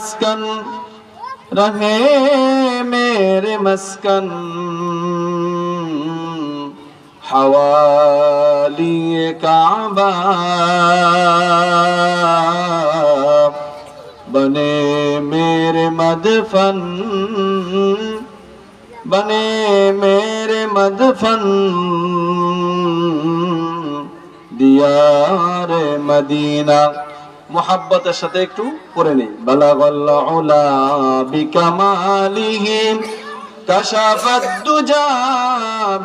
मस्कन रहे मेरे मस्कन हवाली काबा बने मेरे मदफन बने मेरे मदफन दियारे मदीना मोहब्बतेर साथे एकटू पढ़े नेই बलागल उला बिकमालिहि कशफत दुजा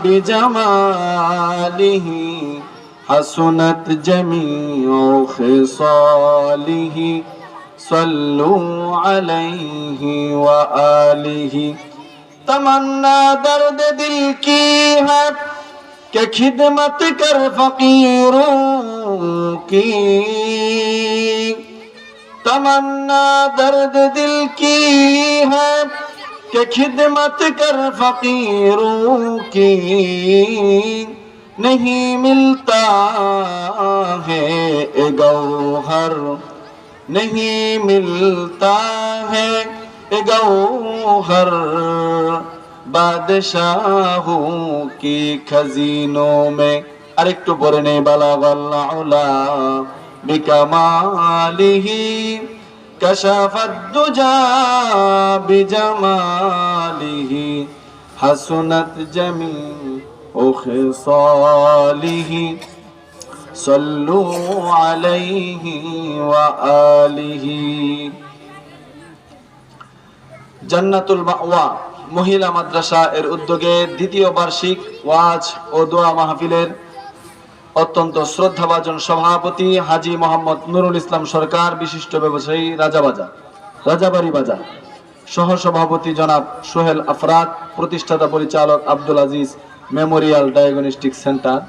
बिजमालिहि हसनत जमीउ खिसालिहि सल्लू अलैहि व आलिहि तमन्ना दर्द दिल की है कि खिदमत कर फकीरों की तमन्ना दर्द दिल की है कि खिदमत कर फकीरों की नहीं मिलता है ए गौहर नहीं मिलता है ए गौहर बादशाहों की खजीनों में अरेक्टू पढ़े ने बलागल उला बिकमालिहि कशफत दुजा बिजमालिहि हसनत जमीउ खिसालिहि सल्लू अलैहि व आलिहि জান্নাতুল মাওয়া মহিলা মাদ্রাসা এর উদ্যোগে দ্বিতীয় বার্ষিক ওয়াজ ও দোয়া মাহফিলের অত্যন্ত শ্রদ্ধাভাজন সভাপতি হাজী মোহাম্মদ নুরুল ইসলাম সরকার, বিশিষ্ট ব্যবসায়ী রাজাবাড়ি বাজার, সহ সভাপতি জনাব সোহেল আফরাদ, প্রতিষ্ঠাতা পরিচালক Abdul Aziz Memorial diagnostic centre,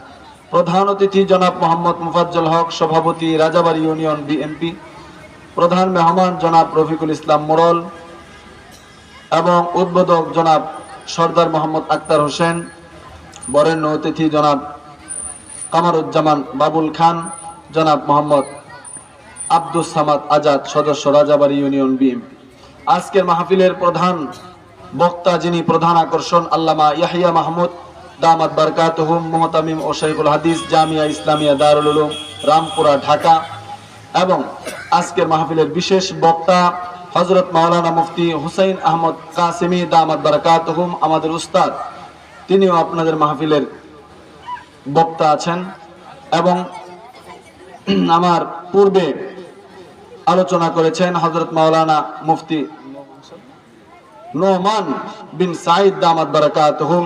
প্রধান অতিথি জনাব মোহাম্মদ মুফাজ্জল হক, সভাপতি রাজাবাড়ি ইউনিয়ন বিএনপি, প্রধান মেহমান জনাব রফিকুল ইসলাম মোরল এবং উদ্বোধক জনাব সরদার মোহাম্মদ আক্তার হোসেন, বরেণ্য অতিথি জনাব কামারুজ্জামান বাবুল খান, জনাব মোহাম্মদ আব্দুস সামাদ আজাদ, সদস্য রাজাবাড়ি ইউনিয়ন বিএনপি। আজকের মাহফিলের প্রধান বক্তা যিনি প্রধান আকর্ষণ আল্লামা ইয়াহিয়া মাহমুদ দামাত বারকাতুহুম, মুহতামিম ও শাইখুল হাদিস, জামিয়া ইসলামিয়া দারুল উলুম, রামপুরা, ঢাকা। এবং আজকের মাহফিলের বিশেষ বক্তা হযরত মাওলানা মুফতি হুসাইন আহমদ কাসেমি দামাত বারাকাতুহুম, আমাদের উস্তাদ, তিনিও আপনাদের মাহফিলের বক্তা আছেন। এবং আমার পূর্বে আলোচনা করেছেন হযরত মাওলানা মুফতি নোমান বিন সাইদ দামাত বারাকাতুহুম,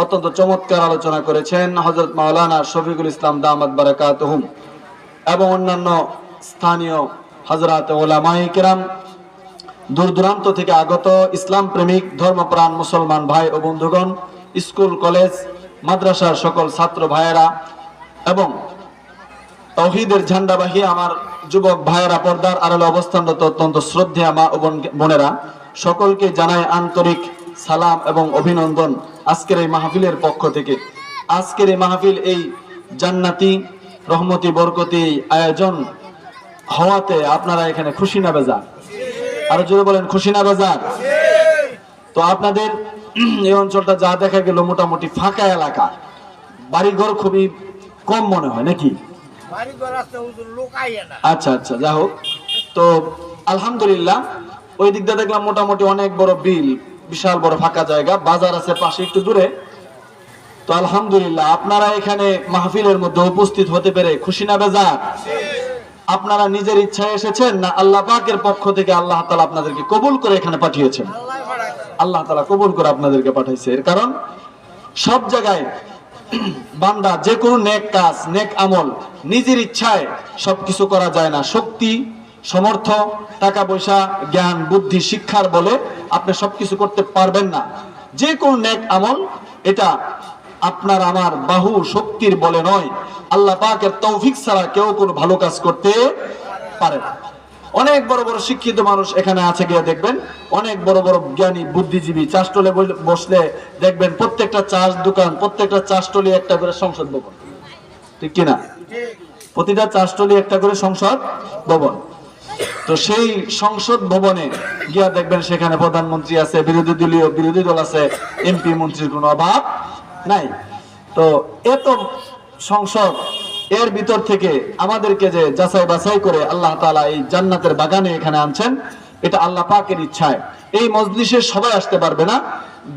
অত্যন্ত চমৎকার আলোচনা করেছেন হযরত মাওলানা শফিকুল ইসলাম দামাত বারাকাতুহুম, এবং অন্যান্য স্থানীয় হযরত উলামায়ে কেরাম, দূর দূরান্ত থেকে আগত ইসলাম প্রেমিক ধর্মপ্রাণ মুসলমান ভাই ও বন্ধুগণ, স্কুল কলেজ মাদ্রাসার সকল ছাত্র ভাইয়েরা এবং তাওহীদের ঝান্ডাবাহী আমার যুবক ভাইয়েরা, পর্দার আড়ালে অবস্থানরত অত্যন্ত শ্রদ্ধেয় মা ও বোনেরা, সকলকে জানাই আন্তরিক সালাম এবং অভিনন্দন আজকের এই মাহফিলের পক্ষ থেকে। আজকের এই মাহফিল এই জান্নাতি রহমতি বরকতি আয়োজন হওয়াতে আপনারা এখানে খুশি না বেজার? আরো জোরে বলেন, খুশি না বেজার? তো আপনাদের এই অঞ্চলটা যা দেখা গেল মোটামুটি ফাঁকা এলাকা, বাড়িঘর খুবই কম মনে হয় নাকি? আচ্ছা আচ্ছা, যা হোক। তো আলহামদুলিল্লাহ ওই দিকটা দেখলাম মোটামুটি অনেক বড় বিল, বিশাল বড় ফাঁকা জায়গা, বাজার আছে পাশে একটু দূরে। তো আলহামদুলিল্লাহ আপনারা এখানে মাহফিলের মধ্যে উপস্থিত হতে পেরে খুশি না বেজার? আপনারা নিজের ইচ্ছায় এসেছেন না আল্লাহ পাকের পক্ষ থেকে আল্লাহ তাআলা আপনাদেরকে কবুল করে এখানে পাঠিয়েছেন? আল্লাহ তাআলা কবুল করে আপনাদেরকে পাঠাইছে। এর কারণ সব জায়গায় বান্দা যে কোনো নেক কাজ, নেক আমল নিজের ইচ্ছায় সবকিছু করা যায় না। শক্তি, সমর্থ, টাকা পয়সা, জ্ঞান, বুদ্ধি, শিক্ষার বলে আপনি সবকিছু করতে পারবেন না। যে কোনো নেক আমল এটা আপনার আমার বাহু শক্তির বলে নয়, আল্লাহ পাকের তৌফিক ছাড়া কেউ কোনো ভালো কাজ করতে পারে না। অনেক বড় বড় শিক্ষিত মানুষ এখানে আছে, গিয়ে দেখবেন অনেক বড় বড় জ্ঞানী বুদ্ধিজীবী চাষটলে বসলে দেখবেন প্রত্যেকটা চাষ দোকান, প্রত্যেকটা চাষটলি একটা করে সংসদ ভবন, ঠিক কিনা? প্রতিটা চাষটলি একটা করে সংসদ ভবন। তো সেই সংসদ ভবনে গিয়া দেখবেন সেখানে প্রধানমন্ত্রী আছে, বিরোধী দল আছে, এমপি মন্ত্রীর কোনো অভাব নাই। তো এত সংসদ, এর ভিতর থেকে আমাদেরকে যে যাচাই বাছাই করে আল্লাহ তাআলা এই জান্নাতের বাগানে এখানে আনছেন, এটা আল্লাহ পাকের ইচ্ছায়। এই মজলিসে সবাই আসতে পারবে না।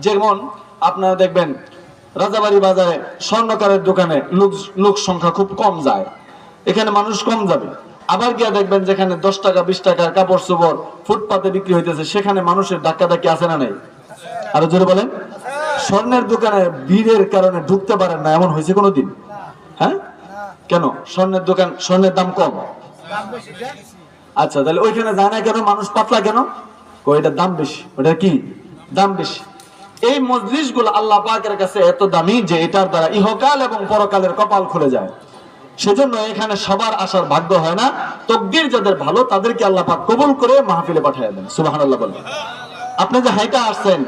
যেমন আপনারা দেখবেন রাজাবাড়ি বাজারে স্বর্ণকারের দোকানে লোক সংখ্যা খুব কম যায়, এখানে মানুষ কম যাবে। আবার গিয়া দেখবেন যেখানে 10 টাকা 20 টাকার কাপড় চোপড় ফুটপাতে বিক্রি হইতেছে, সেখানে মানুষের ধাক্কাধাক্কি আছে না নাই? আরো জোরে বলেন। স্বর্ণের দোকানে ভিড়ের কারণে ঢুকতে পারেন না, এমন হয়েছে কোনোদিন? হ্যাঁ, কেন? স্বর্ণের দোকান, স্বর্ণের দাম কম। আচ্ছা, তাহলে ওইখানে যায় না কেন? মানুষ পাতলা কেন? ওইটার দাম বেশি। ওটা কি দাম বেশি? এই মজলিস গুলো আল্লাহ পাকের কাছে এত দামি যে এটার দ্বারা ইহকাল এবং পরকালের কপাল খুলে যায়। সেজন্য এখানে সবার আসার ভাগ্য হয় না। তকদির যাদের ভালো তাদেরকে আল্লাহ পাক কবুল করে মাহফিলে পাঠিয়ে দেন। সুবহানাল্লাহ বলেন। আপনি যে হাইটা আসছেন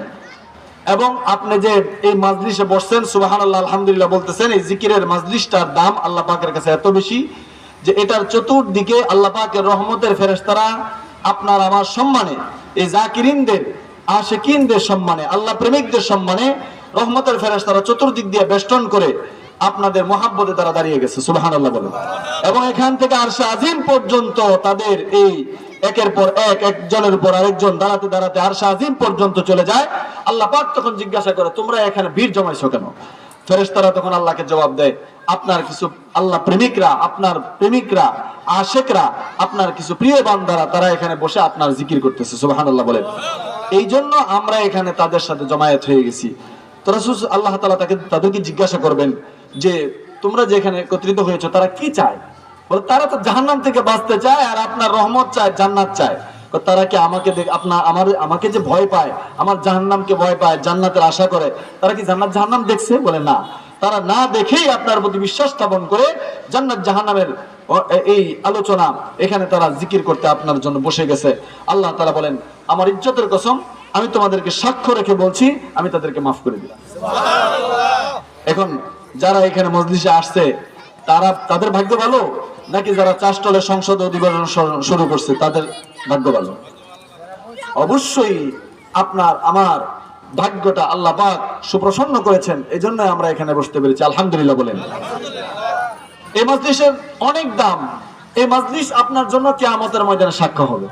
এবং আপনি যে এই মাজলিসে বসছেন, সুবহানাল্লাহ আলহামদুলিল্লাহ বলতেছেন, এই জিকিরের মাজলিসটার দাম আল্লাহ পাকের কাছে এত বেশি যে এটার চতুর্দিকে আল্লাহ পাকের রহমতের ফেরেশতারা আপনার আমার সম্মানে, এই জাকিরিনদের আশিকিনদের সম্মানে, আল্লাহ প্রেমিকদের সম্মানে রহমতের ফেরেশতারা চতুর্দিক দিয়ে বেষ্টন করে আপনাদের মহাব্বতে তারা দাঁড়িয়ে গেছে। সুবহানাল্লাহ বলেন। এবং এখান থেকে আরশে আজিম পর্যন্ত তাদের এই একের পর এক, একজনের উপর আরেকজন দাঁড়াতে দাঁড়াতে আরশে আজিম পর্যন্ত চলে যায়। আল্লাহ পাক তখন জিজ্ঞাসা করে, তোমরা এখানে ভিড় জমাইছো কেন? ফেরেশতারা তখন আল্লাহকে জবাব দেয়, আপনার কিছু আল্লাহ প্রেমিকরা, আপনার প্রেমিকরা, আশিকরা, আপনার কিছু প্রিয় বান্দারা তারা এখানে বসে আপনার জিকির করতেছে। সুবহানাল্লাহ বলেন। এই জন্য আমরা এখানে তাদের সাথে জমায়েত হয়ে গেছি। তো রাসূল আল্লাহ তাআলা তাদেরকে জিজ্ঞাসা করবেন যে তোমরা যে এখানে একত্রিত হয়েছো তারা কি চায়? বলে তারা তো জাহান্নাম থেকে বাঁচতে চায় আর আপনার রহমত চায়, জান্নাত চায়। তারা কি আমাকে আমাকে যে ভয় পায়, আমার জাহান্নামকে ভয় পায়, জান্নাতের আশা করে, তারা কি জান্নাত জাহান্নাম দেখছে? বলে না। তারা না দেখেই আপনার প্রতি বিশ্বাস স্থাপন করে জান্নাত জাহান্নামের এই আলোচনা এখানে তারা জিকির করতে আপনার জন্য বসে গেছে। আল্লাহ তাআলা বলেন, আমার ইজ্জতের কসম, আমি তোমাদেরকে সাক্ষ্য রেখে বলছি, আমি তাদেরকে মাফ করে দিলাম। এখন যারা এখানে মজলিসে আসছে তাদের ভাগ্য ভালো, নাকি যারা চাষটলে সংসদ অধিবেশন শুরু করছে তাদের ভাগ্য ভালো? অবশ্যই আপনার আমার ভাগ্যটা আল্লাহ পাক সুপ্রসন্ন করেছেন, এই জন্য আমরা এখানে বসতে পেরেছি। আলহামদুলিল্লাহ বলেন। এই মজলিসের অনেক দাম। এই মজলিস আপনার জন্য কিয়ামতের ময়দানে সাক্ষ্য হবে।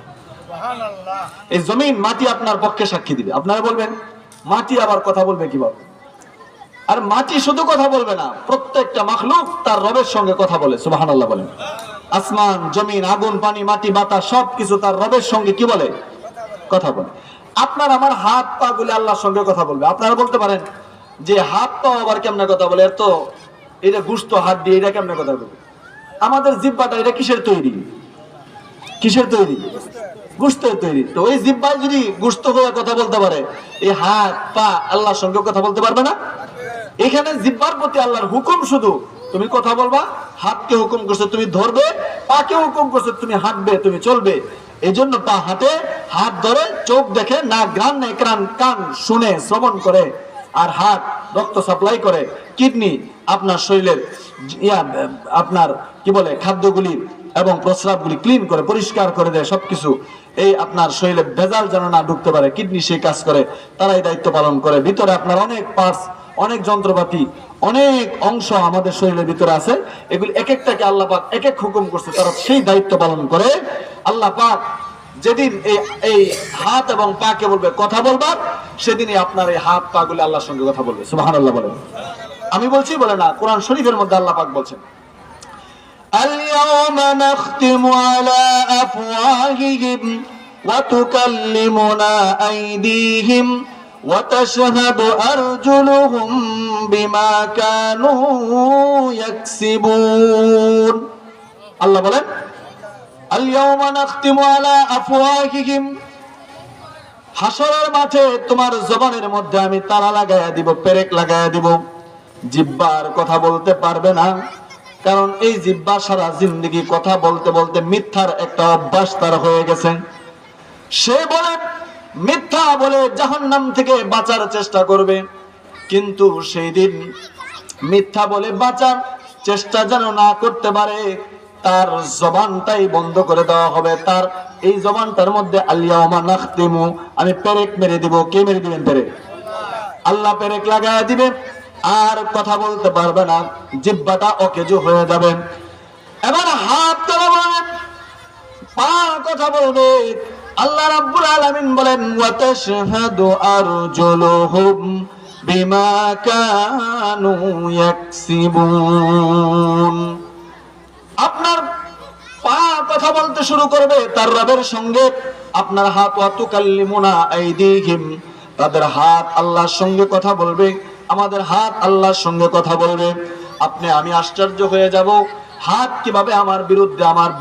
এই জমিন, মাটি আপনার পক্ষে সাক্ষী দিবে। আপনারা বলবেন মাটি আবার কথা বলবে কিভাবে? আর মাটি শুধু কথা বলবে না, প্রত্যেকটা মাখলুক তার রবের সঙ্গে কথা বলে। সুবহানাল্লাহ বলেন। আসমান, জমিন, আগুন, পানি, মাটি, বাতাস সবকিছু তার রবের সঙ্গে কি বলে? কথা বলে। আপনার আমার হাত পা গুলি আল্লাহর সঙ্গে কথা বলবে। আপনারা বলতে পারেন যে হাত পা আবার কেমনে কথা বলে? এর তো এটা গোশত, হাত দিয়ে এটা কেমনে কথা বলবে? আমাদের জিহ্বাটা এটা কিসের তৈরি? কিসের তৈরি? গোশতের তৈরি। তো ওই জিহ্বায় যদি গোশত হয়ে কথা বলতে পারে, এই হাত পা আল্লাহর সঙ্গে কথা বলতে পারবে না? এখানে জিহ্বার প্রতি আল্লাহর হুকুম শুধু তুমি কথা বলবা, হাতকে হুকুম করছে তুমি ধরবে, পাকে হুকুম করছে তুমি হাঁটবে, তুমি চলবে। এই জন্য পা হাঁটে, হাত ধরে, চোখ দেখে, নাক ঘ্রাণ নেয়, কান শুনে শ্রবণ করে, আর হাত রক্ত সাপ্লাই করে, কিডনি আপনার শরীরের আপনার কি বলে খাদ্যগুলি এবং প্রস্রাবগুলি ক্লিন করে পরিষ্কার করে দেয় সবকিছু। এই আপনার শরীরে ভেজাল যেন না ঢুকতে পারে, কিডনি সেই কাজ করে, তারাই দায়িত্ব পালন করে। ভিতরে আপনার অনেক পার্টস, অনেক যন্ত্রপাতি, অনেক অংশ আমাদের শরীরের ভিতরে আছে, এগুলি এক একটাকে আল্লাহ পাক এক এক হুকুম করছে, তারা সেই দায়িত্ব পালন করে। আল্লাহ পাক যেদিন এই হাত এবং পাকে বলবে কথা বলবার, সেদিনই আপনার এই হাত পা গুলি আল্লাহর সঙ্গে কথা বলবে। সুবহানাল্লাহ বলেন। আমি বলছি বলে না, কোরআন শরীফের মধ্যে আল্লাহ পাক বলছেন, اليوم نختم على أفواههم وتكلمنا أيديهم وتشهد أرجلهم بما كانوا يكسبون। আল্লাহ বলেন اليوم نختم على أفواههم, হাসরের মাঠে তোমার জবানের মধ্যে আমি তালা লাগাইয়া দিব, পেরেক লাগাইয়া দিব। জিহ্বার কথা বলতে পারবে না, কারণ এই জিহ্বা সারা জিন্দগি কথা বলতে বলতে মিথ্যার একটা অভ্যাস তার হয়ে গেছে। সে বলে মিথ্যা বলে জাহান্নাম থেকে বাঁচার চেষ্টা করবে, কিন্তু সেই দিন মিথ্যা বলে বাঁচার চেষ্টা যেন না করতে পারে, তার জবানটাই বন্ধ করে দেওয়া হবে। তার এই জবানটার মধ্যে আল-ইয়াউমা নাখতিমু, আমি পেরেক মেরে দিব। কে মেরে দিবেন পেরেক? আল্লাহ পেরেক লাগায় দিবে, আর কথা বলতে পারবে না, জিহ্বাটা অকেজো হয়ে যাবে। এবার হাত ধরে বলবে, পা কথা বলবে। আল্লাহ রাব্বুল আলামিন বলেন ওয়া তাশহাদু আরজুলুহুম বিমা কানু ইয়াকসিবুন। আপনার পা কথা বলতে শুরু করবে তার রবের সঙ্গে। আপনার হাত ওয়া তুকাল্লিমুনা আইদিহিম, তাদের হাত আল্লাহর সঙ্গে কথা বলবে, আমাদের হাত আল্লাহর সঙ্গে কথা বলবে। আমি আশ্চর্য হয়ে যাব, হাত কিভাবে আমার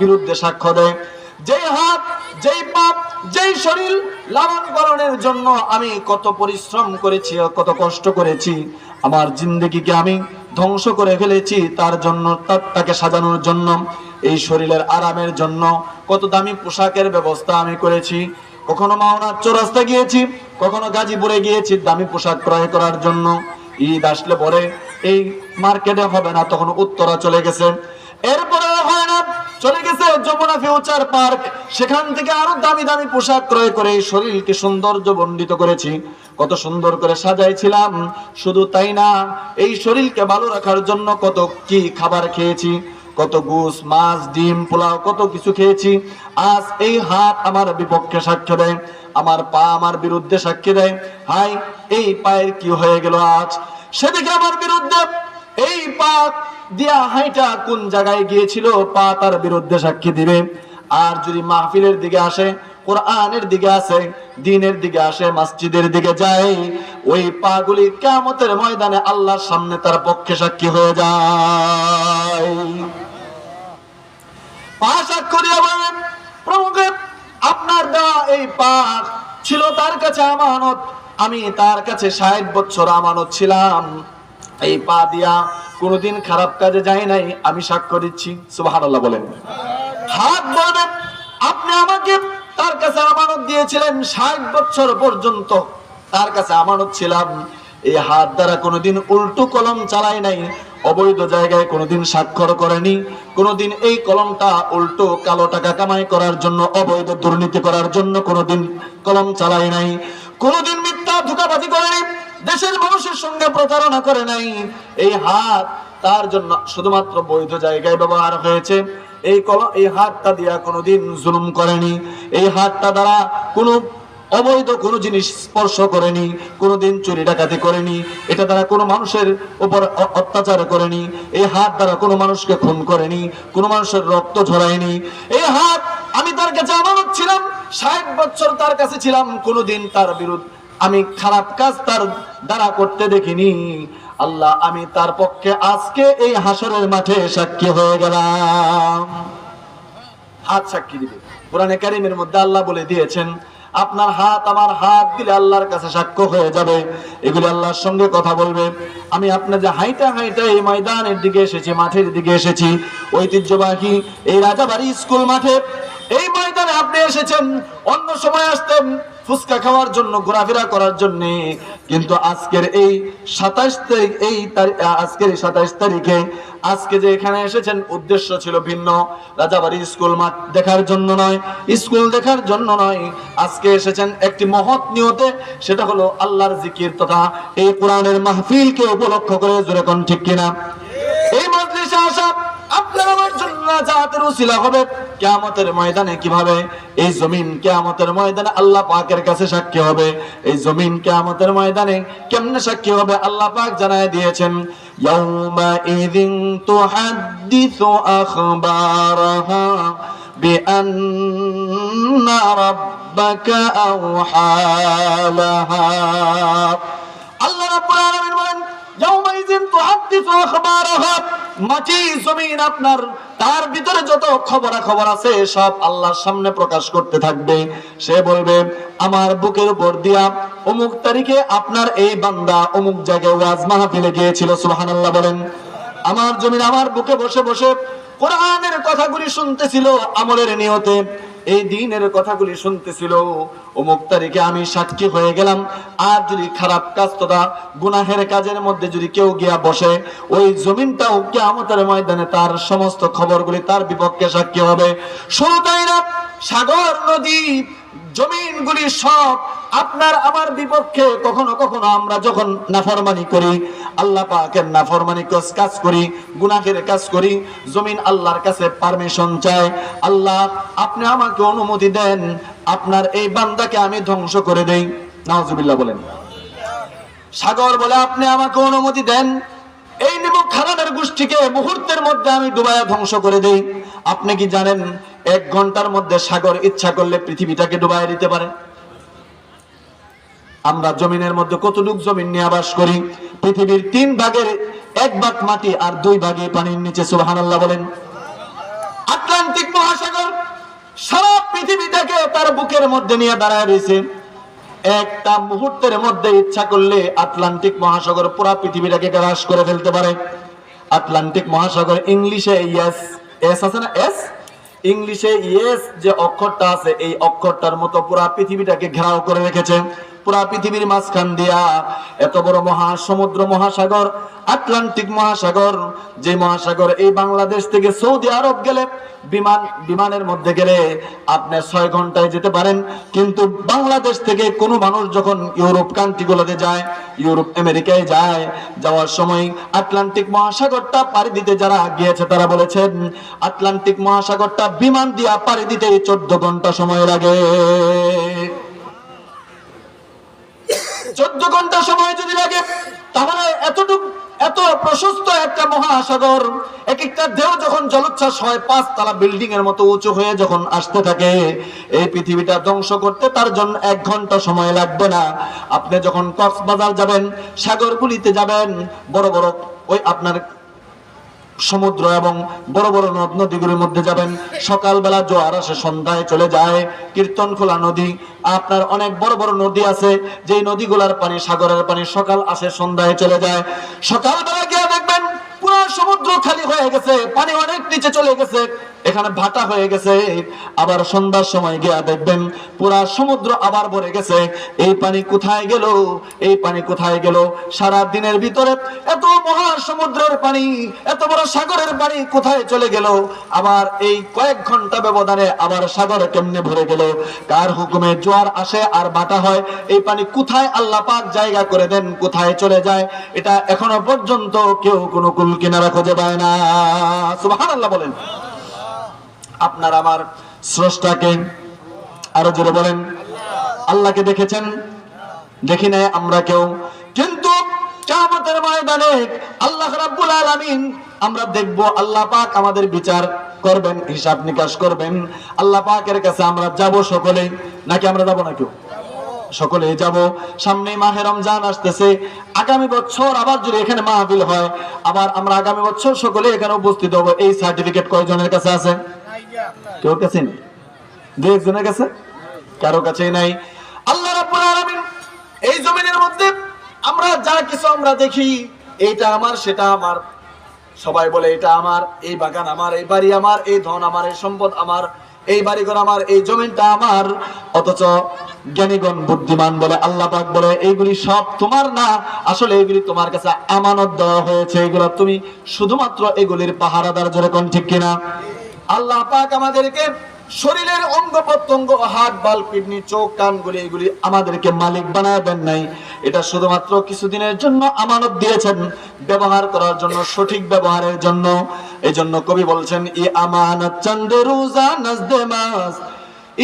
বিরুদ্ধে সাক্ষ্য দেয়। যেই হাত, যেই পাপ, যেই শরীর লালন পালনের জন্য আমি কত পরিশ্রম করেছি, কত কষ্ট করেছি, আমার জিন্দেগিকে আমি ধ্বংস করে ফেলেছি তার জন্য, তাকে সাজানোর জন্য, এই শরীরের আরামের জন্য কত দামি পোশাকের ব্যবস্থা আমি করেছি। কখনো মাওনা চৌরাস্তা গিয়েছি, কখনো গাজীপুরে গিয়েছি দামি পোশাক ক্রয় করার জন্য। ঈদ আসলে পরে এই মার্কেটে হবে না, তখন উত্তরা চলে গেছে। এরপরে হয় না, চলে গেছে যমুনা ফিউচার পার্ক, সেখান থেকে আরো দামি দামি পোশাক ক্রয় করে এই শরীরকে সৌন্দর্য মণ্ডিত করেছি, কত সুন্দর করে সাজাইছিলাম। শুধু তাই না, এই শরীরকে ভালো রাখার জন্য কত কি খাবার খেয়েছি, কত গোস, মাছ, ডিম, পোলাও, কত কিছু খেয়েছি। আজ এই হাত আমার বিপক্ষে সাক্ষ্য দেয়, আমার পা আমার বিরুদ্ধে সাক্ষী দেয়। হাই, এই পায়ের কি হয়ে গেল আজ? সেদিকে আমার বিরুদ্ধে এই পা দিয়া হাইটা কোন জায়গায় গিয়েছিল, পা তার বিরুদ্ধে সাক্ষী দিবে। আর যদি মাহফিলের দিকে আসে, কোরআনের দিকে আসে, দ্বীনের দিকে আসে, মসজিদের দিকে যায়, ওই পাগুলি কিয়ামতের ময়দানে আল্লাহর সামনে তার পক্ষে সাক্ষী হয়ে যায়। পা সাক্ষ্য দিয়ে বলেন, প্রভুকে আপনার দেওয়া এই পা ছিল তার কাছে আমানত, আমি তার কাছে 60 বছর আমানত ছিলাম। এই পা দিয়া কোনোদিন খারাপ কাজে যাই নাই, আমি সাক্ষ্য দিচ্ছি। সুবহানাল্লাহ বলেন। হাত বলবে, আপনি আমাকে তার কাছে আমানত দিয়েছিলেন, 60 বছর পর্যন্ত তার কাছে আমানত ছিলাম। এই হাত দ্বারা কোনোদিন উল্টো কলম চালাই নাই, অবৈধ জায়গায় কোনোদিন স্বাক্ষর করেনি, কোনোদিন এই কলমটা উল্টো কালো টাকা কামাই করার জন্য, অবৈধ দুর্নীতি করার জন্য কোনোদিন কলম চালাই নাই, কোনোদিন মিথ্যা ধোঁকাবাজি করেনি, দেশের মানুষের সঙ্গে প্রতারণা করে নাই। এই হাত তার জন্য শুধুমাত্র বৈধ জায়গায় ব্যবহার হয়েছে। এই হাতটা দিয়া কোনোদিন জুলুম করেনি, এই হাতটা দ্বারা কোনো অবৈধ কোনো জিনিস স্পর্শ করেনি, কোনোদিন চুরি ডাকাতি করেনি, এটা দ্বারা কোনো মানুষের উপর অত্যাচার করেনি, এই হাত দ্বারা কোনো মানুষকে খুন করেনি, কোনো মানুষের রক্ত ঝরায়নি। এই হাত আমি তার কাছে আমানত ছিলাম, 60 বছর তার কাছে ছিলাম, কোনোদিন তার বিরুদ্ধে আমি খারাপ কাজ তার দ্বারা করতে দেখিনি। আল্লাহ, আমি তার পক্ষে আজকে এই হাসরের মাঠে সাক্ষী হয়ে গেলাম। হাত সাক্ষী দিবে। কোরআনে কারীমের মধ্যে আল্লাহ বলে দিয়েছেন, আপনার হাত আমার হাত দিলে আল্লাহর কাছে সাক্ষ্য হয়ে যাবে, এগুলি আল্লাহর সঙ্গে কথা বলবে। আমি আপনার যে হাইটা হাইটা এই ময়দানের দিকে এসেছি, মাঠের দিকে এসেছি, ঐতিহ্যবাহী এই রাজাবাড়ি স্কুল মাঠে, এই ময়দানে আপনি এসেছেন। অন্য সময় আসতেন ফুচকা খাওয়ার জন্য, ঘোরাফেরা করার জন্য, কিন্তু আজকের এই 27 তারিখ, আজকের এই 27 তারিখে আজকে যে এখানে এসেছেন, উদ্দেশ্য ছিল ভিন্ন। রাজাবাড়ি স্কুল মাঠ দেখার জন্য নয়, স্কুল দেখার জন্য নয়, আজকে এসেছেন একটি মহৎ নিয়তে, সেটা হলো আল্লাহর জিকির তথা এই কোরআনের মাহফিলকে উপলক্ষ করে। জোরে কোন ঠিক কিনা? এই মজলিসে আসা আপনার আমার জন্য নাজাতের উসিলা হবে। কিয়ামতের ময়দানে কিভাবে এই জমিন কিয়ামতের ময়দানে আল্লাহ পাকের কাছে সাক্ষী হবে, এই জমিন কিয়ামতের ময়দানে কেমনে সাক্ষী হবে আল্লাহ পাক জানায় দিয়েছেন, ইয়াউমা ইযিন তুহাদ্দিসু আখবারাহা বিআন্না রাব্বাকা আওহা লাহা। আল্লাহ রাব্বুল আলামিন বলেন, ইয়াউমা ইযিন তুহাদ্দিসু আখবারাহা, মাটি জমিন আপনার তার ভিতরে যত খবরাখবর আছে সব আল্লাহর সামনে প্রকাশ করতে থাকবে। সে বলবে, আমার বুকের উপর দিয়া অমুক তারিখে আপনার এই বান্দা অমুক জায়গায় ওয়াজ মাহফিলে গিয়েছিল। সুবহানাল্লাহ বলেন। আমার জমিন আমার বুকে বসে বসে কোরআনের কথাগুলি শুনতেছিল আমলের নিয়তে। এই দিনের কথাগুলি শুনতেছিল, অমুক তারিখে আমি সাক্ষী হয়ে গেলাম। আর যদি খারাপ কাজ তথা গুনাহের কাজের মধ্যে যদি কেউ গিয়া বসে, ওই জমিনটাও কিয়ামতের ময়দানে তার সমস্ত খবরগুলি তার বিপক্ষে সাক্ষী হবে। শুধু তাই না, সাগর নদী জমিনগুলি সব আপনার আমার বিপক্ষে। কখনো কখনো আমরা যখন নাফরমানি করি, আল্লাহ পাকের নাফরমানি কাজ করি, গুনাহের কাজ করি, জমিন আল্লাহর কাছে পারমিশন চায়, আল্লাহ আপনি আমাকে অনুমতি দেন, আপনার এই বান্দাকে আমি ধ্বংস করে দেই। নাউজুবিল্লাহ বলেন। সাগর বলে আপনি আমাকে অনুমতি দেন, এই নিমক হারামের গোষ্ঠীকে মুহূর্তের মধ্যে আমি ডুবাইয়া ধ্বংস করে দেই। আপনি কি জানেন 1 ঘন্টার মধ্যে সাগর ইচ্ছা করলে পৃথিবীটাকে ডুবাইয়া দিতে পারে? আমরা জমিনের মধ্যে কতটুক জমিন নিয়ে বাস করি? পৃথিবীর 3 ভাগের 1 ভাগ মাটি আর 2 ভাগে পানির নিচে। সুবহানাল্লাহ বলেন। আটলান্টিক মহাসাগর সারা পৃথিবীটাকে তার বুকের মধ্যে নিয়ে দাঁড়ায় রয়েছে। একটা মুহূর্তের মধ্যে ইচ্ছা করলে আটলান্টিক মহাসাগর পুরো পৃথিবীটাকে গ্রাস করে ফেলতে পারে। আটলান্টিক মহাসাগর ইংলিশে ইয়েস, এস আছে না, এস, ইংলিশে ইয়েস যে অক্ষরটা আছে, এই অক্ষরটার মতো পুরো পৃথিবীটাকে ঘেরাও করে রেখেছে। পুরা পৃথিবীর মাঝখান দিয়া এত বড় মহাসমুদ্র, মহাসাগর, আটলান্টিক মহাসাগর, যে মহাসাগর এই বাংলাদেশ থেকে সৌদি আরব গেলে বিমানের মধ্যে গেলে আপনি 6 ঘন্টায় যেতে পারেন। কিন্তু বাংলাদেশ থেকে কোনো মানুষ যখন ইউরোপ কান্ট্রিগুলোতে যায়, ইউরোপ আমেরিকায় যায়, যাওয়ার সময় আটলান্টিক মহাসাগরটা পাড়ি দিতে যারা গিয়েছে তারা বলেছেন আটলান্টিক মহাসাগরটা বিমান দিয়া পাড়ি দিতে 14 ঘন্টা সময় লাগে। 14 ঘন্টা সময় যদি লাগে, তাহলে এত প্রশস্ত একটা মহাসাগর, এক একটা ঢেউ যখন জলোচ্ছ্বাস হয় 5 তলা বিল্ডিং এর মতো উঁচু হয়ে যখন আসতে থাকে, এই পৃথিবীটা ধ্বংস করতে তার জন্য 1 ঘন্টা সময় লাগবে না। আপনি যখন কক্সবাজার যাবেন, সাগরগুলিতে যাবেন, বড় বড় ওই আপনার সমুদ্র এবং বড় বড় নদ নদীগুলির মধ্যে যাবেন, সকালবেলা জোয়ার আসে, সন্ধ্যায় চলে যায়। কীর্তনখোলা নদী, আপনার অনেক বড় বড় নদী আছে, যেই নদীগুলার পানি, সাগরের পানি সকাল আসে সন্ধ্যায় চলে যায়। সকালবেলা গিয়ে দেখবেন পুরো সমুদ্র খালি হয়ে গেছে, পানি অনেক নিচে চলে গেছে, এখানে ভাটা হয়ে গেছে। আবার সন্ধ্যার সময় গিয়ে দেখবেন পুরা সমুদ্র আবার ভরে গেছে। এই পানি কোথায় গেল? এই পানি কোথায় গেল? সারা দিনের ভিতরে এত মহাসমুদ্রের পানি, এত বড় সাগরের পানি কোথায় চলে গেল? আবার এই কয়েক ঘন্টা ব্যবধানে আবার সাগর কেমনে ভরে গেল? কার হুকুমে জোয়ার আসে আর ভাটা হয়? এই পানি কোথায় আল্লাহ পাক জায়গা করে দেন, কোথায় চলে যায়? এটা এখনো পর্যন্ত কেউ কোনো কুল কিনারা খুঁজে পায় না। সুবহানাল্লাহ বলেন। আপনার আমার স্রষ্টাকে আরো জোরে বলেন। আল্লাহকে দেখেছেন? দেখি নাই আমরা কেউ, কিন্তু কিয়ামতের ময়দানে আল্লাহ রাব্বুল আলামিন আমরা দেখব, আল্লাহ পাক আমাদের বিচার করবেন, হিসাব নিকাশ করবেন। আল্লাহ পাকের কাছে আমরা যাব সকলে, নাকি আমরা যাব না কেউ? সকলে যাব। সামনে মাহে রমজান আসতেছে, আগামী বছর আবার যদি এখানে মাহফিল হয়, আবার আমরা আগামী বছর সকলে এখানে উপস্থিত হব। এই সার্টিফিকেট কয়জনের কাছে আছে? কেউ কাছে নেই? 2 একজনের কাছে, কারো কাছেই নাই। আল্লাহ রাব্বুল আলামিন এই জমিনের মধ্যে আমরা যা কিছু আমরা দেখি, এইটা আমার, সেটা আমার, সবাই বলে এটা আমার, এই বাগান আমার, এই বাড়ি আমার, এই ধন আমার, এই সম্পদ আমার, এই বাড়িঘর আমার, এই জমিনটা আমার। অথচ জ্ঞানীগণ বুদ্ধিমান বলে, আল্লাহ পাক বলে এইগুলি সব তোমার না, আসলে এগুলি তোমার কাছে আমানত দেওয়া হয়েছে, এগুলো তুমি শুধুমাত্র এগুলির পাহারাদার। জোরে কোন ঠিক কিনা? আল্লাহ পাক আমাদেরকে শরীরের অঙ্গ প্রত্যঙ্গ, হাত, বাল, কিডনি, চোখ, কানগুলি, এগুলি আমাদেরকে মালিক বানায় দেন নাই। এটা শুধুমাত্র কিছুদিনের জন্য আমানত দিয়েছেন, ব্যবহার করার জন্য, সঠিক ব্যবহারের জন্য। এই জন্য কবি বলছেন, ই আমানত চন্দে রোজা নজদে মাস,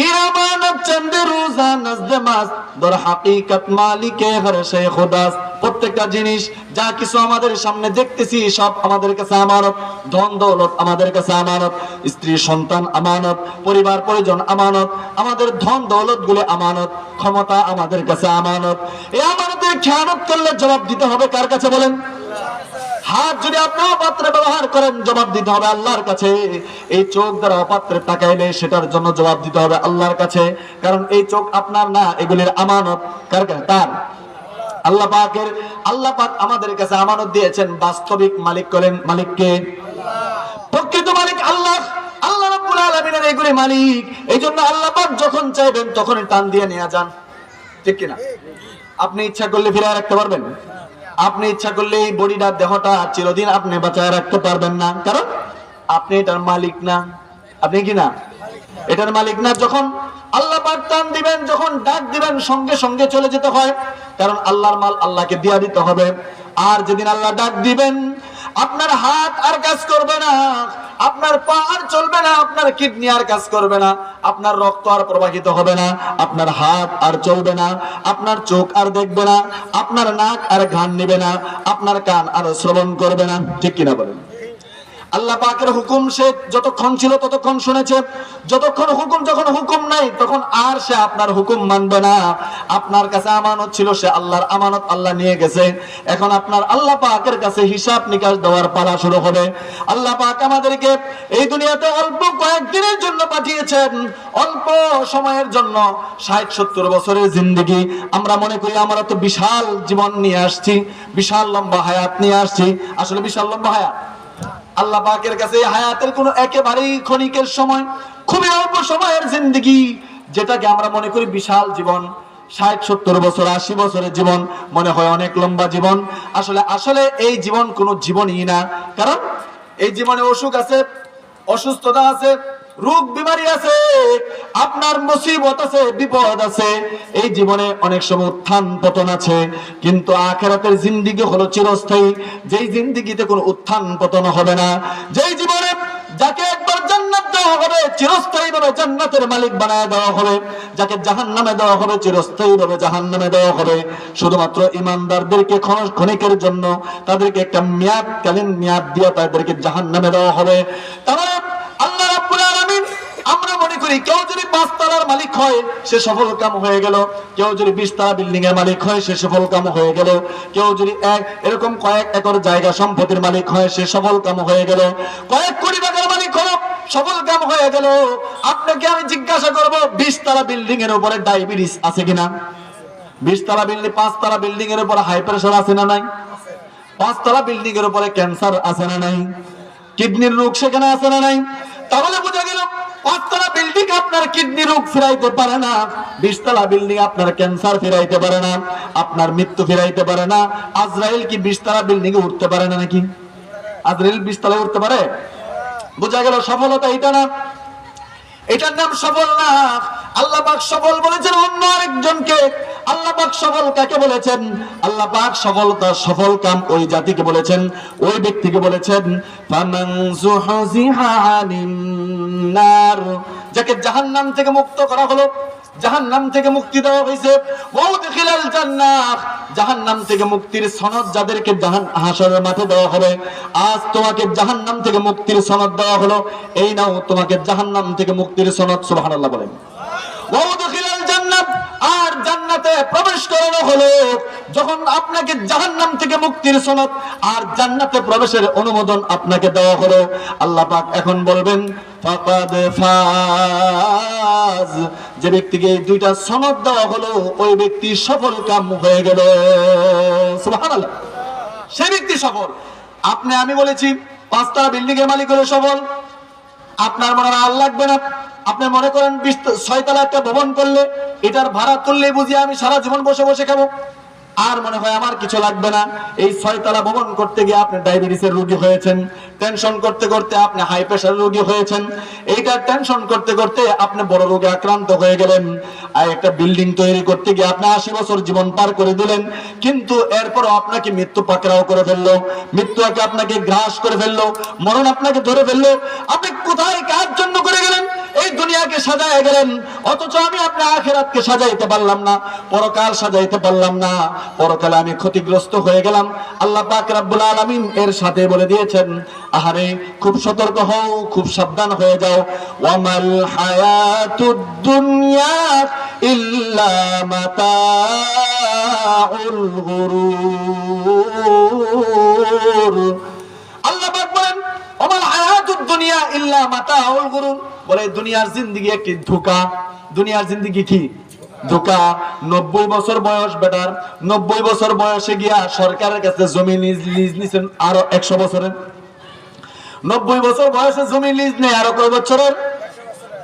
ই আমানত চন্দে রোজা নজদে মাস, দর হাকিকত মালিকে হরশে খুদাস। প্রত্যেকটা জিনিস যা কিছু আমাদের সামনে দেখতেছি সব আমাদের কাছে আমানত। ধন দৌলত আমাদের কাছে আমানত, স্ত্রী সন্তান আমানত, পরিবার পরিজন আমানত, আমাদের ধন দৌলত গুলো আমানত, ক্ষমতা আমাদের কাছে আমানত। এই আমানতের খেয়ানত করলে জবাব দিতে হবে কার কাছে বলেন? হাত যদি আপনি অপাত্রে ব্যবহার করেন, জবাব দিতে হবে আল্লাহর কাছে। এই চোখ দ্বারা অপাত্রে তাকাইলে সেটার জন্য জবাব দিতে হবে আল্লাহর কাছে, কারণ এই চোখ আপনার না, এগুলির আমানত কার কাছে? তার। আল্লাহ পাকের। আল্লাহ পাক আমাদের কাছে আমানত দিয়েছেন। বাস্তবিক মালিক করেন মালিককে? প্রকৃত মালিক আল্লাহ। আল্লাহ রাব্বুল আলামিনের এগুলি মালিক। এই জন্য আল্লাহ পাক যখন চাইবেন তখনই টান দিয়ে নিয়ে যান, ঠিক কিনা? আপনি ইচ্ছা করলে ফিরিয়ে রাখতে পারবেন? আপনি ইচ্ছা করলে এই বডিটা, দেহটা চিরদিন আপনি বাঁচায় রাখতে পারবেন না, কারণ আপনি এটার মালিক না। আপনি কি না? এটার মালিক না। যখন আল্লাহ পাক টান দিবেন, যখন ডাক দিবেন, সঙ্গে সঙ্গে চলে যেতে হয়, কারণ আল্লাহর মাল আল্লাহকে দিয়া দিতে হবে। আর যেদিন আল্লাহ ডাক দিবেন, আপনার হাত আর কাজ করবে না, আপনার পা আর চলবে না, আপনার কিডনি আর কাজ করবে না, আপনার রক্ত আর প্রবাহিত হবে না, আপনার হাত আর চলবে না, আপনার চোখ আর দেখবে না, আপনার নাক আর ঘ্রাণ নেবে না, আপনার কান আর শ্রবণ করবে না, ঠিক কিনা বলেন? আল্লাহ পাকের হুকুম সে যতক্ষণ ছিল ততক্ষণ শুনেছে, যতক্ষণ হুকুম, যখন হুকুম নাই তখন আর সে আপনার হুকুম মানবে না। আপনার কাছে আমানত ছিল, সে আল্লাহর আমানত আল্লাহ নিয়ে গেছে। এখন আপনার আল্লাহ পাকের কাছে হিসাব নিকাশ দেওয়ার পালা শুরু হবে। আল্লাহ পাক আমাদেরকে এই দুনিয়াতে অল্প কয়েকদিনের জন্য পাঠিয়েছেন, অল্প সময়ের জন্য, 60-70 বছরের জিন্দেগি। আমরা মনে করি আমরা তো বিশাল জীবন নিয়ে আসছি, বিশাল লম্বা হায়াত নিয়ে আসছি। আসলে বিশাল লম্বা হায়াত আল্লাহ পাকের কাছে হায়াতের কোনো একেবারেই ক্ষণিকের সময়, খুবই অল্প সময়ের জিন্দেগি, যেটাকে আমরা মনে করি বিশাল জীবন। 60-70 বছর, 80 বছরের জীবন মনে হয় অনেক লম্বা জীবন। আসলে এই জীবন কোনো জীবনই না, কারণ এই জীবনে অসুখ আছে, অসুস্থতা আছে, রোগ বিমারি আছে, আপনার মুসিবত আছে, বিপদ আছে। এই জীবনে অনেক সময় উত্থান পতন আছে, কিন্তু আখিরাতের জিন্দেগি হলো চিরস্থায়ী, যেই জিন্দেগিতে কোনো উত্থান পতন হবে না, যেই জীবনে যাকে একবার জান্নাত দেওয়া হবে চিরস্থায়ী ভাবে জান্নাতের মালিক বানায় দেওয়া হবে, যাকে জাহান্নামে দেওয়া হবে চিরস্থায়ী ভাবে জাহান্নামে দেওয়া হবে। শুধুমাত্র ইমানদারদেরকে ক্ষণিকের জন্য তাদেরকে একটা মেয়াদকালীন মেয়াদ দিয়ে তাদেরকে জাহান্নামে দেওয়া হবে। তাহলে আল্লাহ রাব্বুল আলামিন, আমরা মনে করি কেউ যদি 5 তলার মালিক হয় সে সফল কাম হয়ে গেল, কেউ যদি 20 তলা বিল্ডিং এর মালিক হয় সে সফল কাম হয়ে গেল, কেউ যদি এরকম কয়েক একর জায়গা সম্পত্তির মালিক হয় সে সফল কাম হয়ে গেল, কয়েক কোটি টাকার মালিক হলো সফল কাম হয়ে গেল। আপনাকে আমি জিজ্ঞাসা করব, 20 তলা বিল্ডিং এর উপরে ডায়াবেটিস আছে কিনা? 20 তলা বিল্ডিং, 5 তলা বিল্ডিং এর উপরে হাই প্রেসার আছে না নাই? 5 তলা বিল্ডিং এর উপরে ক্যান্সার আছে না নাই? কিডনির রোগ সেখানে আছে না নাই? তাহলে বোঝা গেল 5 তলা বিল্ডিং আপনার কিডনি রোগ ফিরাইতে পারে না, 20 তলা বিল্ডিং আপনার ক্যান্সার ফিরাইতে পারে না, আপনার মৃত্যু ফিরাইতে পারে না। আজরাইল কি 20 তলা বিল্ডিং এ উঠতে পারে না নাকি? আজরাইল 20 তলায় উঠতে পারে? বোঝা গেল সফলতা এটা না, এটার নাম সফল না। আল্লাহ পাক সফল বলেছেন অন্য আরেকজনকে। আল্লাহ পাক সফল কাকে বলেছেন? আল্লাহ পাক সফলতা, সফল কাম ওই জাতিকে বলেছেন, ওই ব্যক্তিকে বলেছেন, ফামান যুহজিহা আনিন নার, যাকে জাহান্নাম থেকে মুক্ত করা হলো, জাহান্নাম থেকে মুক্তি দেওয়া হয়েছে, ওয়া উদখিলাল জান্নাহ, জাহান্নাম থেকে মুক্তির সনদ যাদেরকে হাশরের মাঠে দেওয়া হবে। আজ তোমাকে জাহান্নাম থেকে মুক্তির সনদ দেওয়া হলো, এই নাও তোমাকে জাহান্নাম থেকে মুক্তির সনদ। সুবহানাল্লাহ বলেন। ওয়া উদখিলাল জান্নাহ, আর জান্নাতে প্রবেশ করানো হলো। যখন আপনাকে জাহান্নাম থেকে মুক্তির সনদ আর জান্নাতে প্রবেশের অনুমোদন আপনাকে দেওয়া হলো, আল্লাহ পাক এখন বলবেন ফাকাদ ফাজ, যে ব্যক্তিকে এই দুইটা সনদ দেওয়া হলো ওই ব্যক্তি সফল কাম হয়ে গেল। সুবহানাল্লাহ, সেই ব্যক্তি সফল। আমি বলেছি 5 তলা বিল্ডিং এর মালিক হলো সফল। আপনার মনে হয় আর লাগবে না। আপনি মনে করেন 6 তলা একটা ভবন করলে, এটার ভাড়া তুললে বুঝি আমি সারা জীবন বসে বসে খাবো, আর মনে হয় আমার কিছু লাগবে না। এই 6 তলা ভবন করতে গিয়ে আপনি ডায়াবেটিসের রোগী হয়েছেন, টেনশন করতে করতে আপনি হাই প্রেসার রোগী হয়েছেন, এইটা টেনশন করতে করতে আপনি বড় রোগে আক্রান্ত হয়ে গেলেন। আর একটা বিল্ডিং তৈরি করতে গিয়ে আপনি 80 বছর জীবন পার করে দিলেন, কিন্তু এরপরও আপনাকে মৃত্যু পাকড়াও করে ফেললো, মৃত্যু আপনাকে গ্রাস করে ফেললো, মরণ আপনাকে ধরে ফেললো। আপনি কোথায় কার জন্য করে গেলেন? এই দুনিয়াকে সাজায় গেলেন, অথচ আমি আপনার আখিরাতকে সাজাইতে পারলাম না, পরকাল সাজাইতে পারলাম না, পরকালে আমি ক্ষতিগ্রস্ত হয়ে গেলাম। আল্লাহ পাক রব্বুল আলামিন এর সাথে বলে দিয়েছেন, আহারে খুব সতর্ক হও, খুব সাবধান হয়ে যাও। ওয়ামাল হায়াতুদ দুনিয়া ইল্লা মাতাউল গুরুর। আল্লাহ পাক বলেন ওয়ামাল হায়াতুদ দুনিয়া ইল্লা মাতাউল গুরুর, বলে দুনিয়ার জিন্দেগি একটি ধোঁকা। দুনিয়ার জিন্দেগি কি? ধোঁকা। 90 বছর বয়স বেটার, 90 বছর বয়সে গিয়া সরকারের কাছে জমি লিজ নিছেন আরো 100 বছরের। 90 বছর বয়সে জমি লিজ নেই আরো কয় বছরের?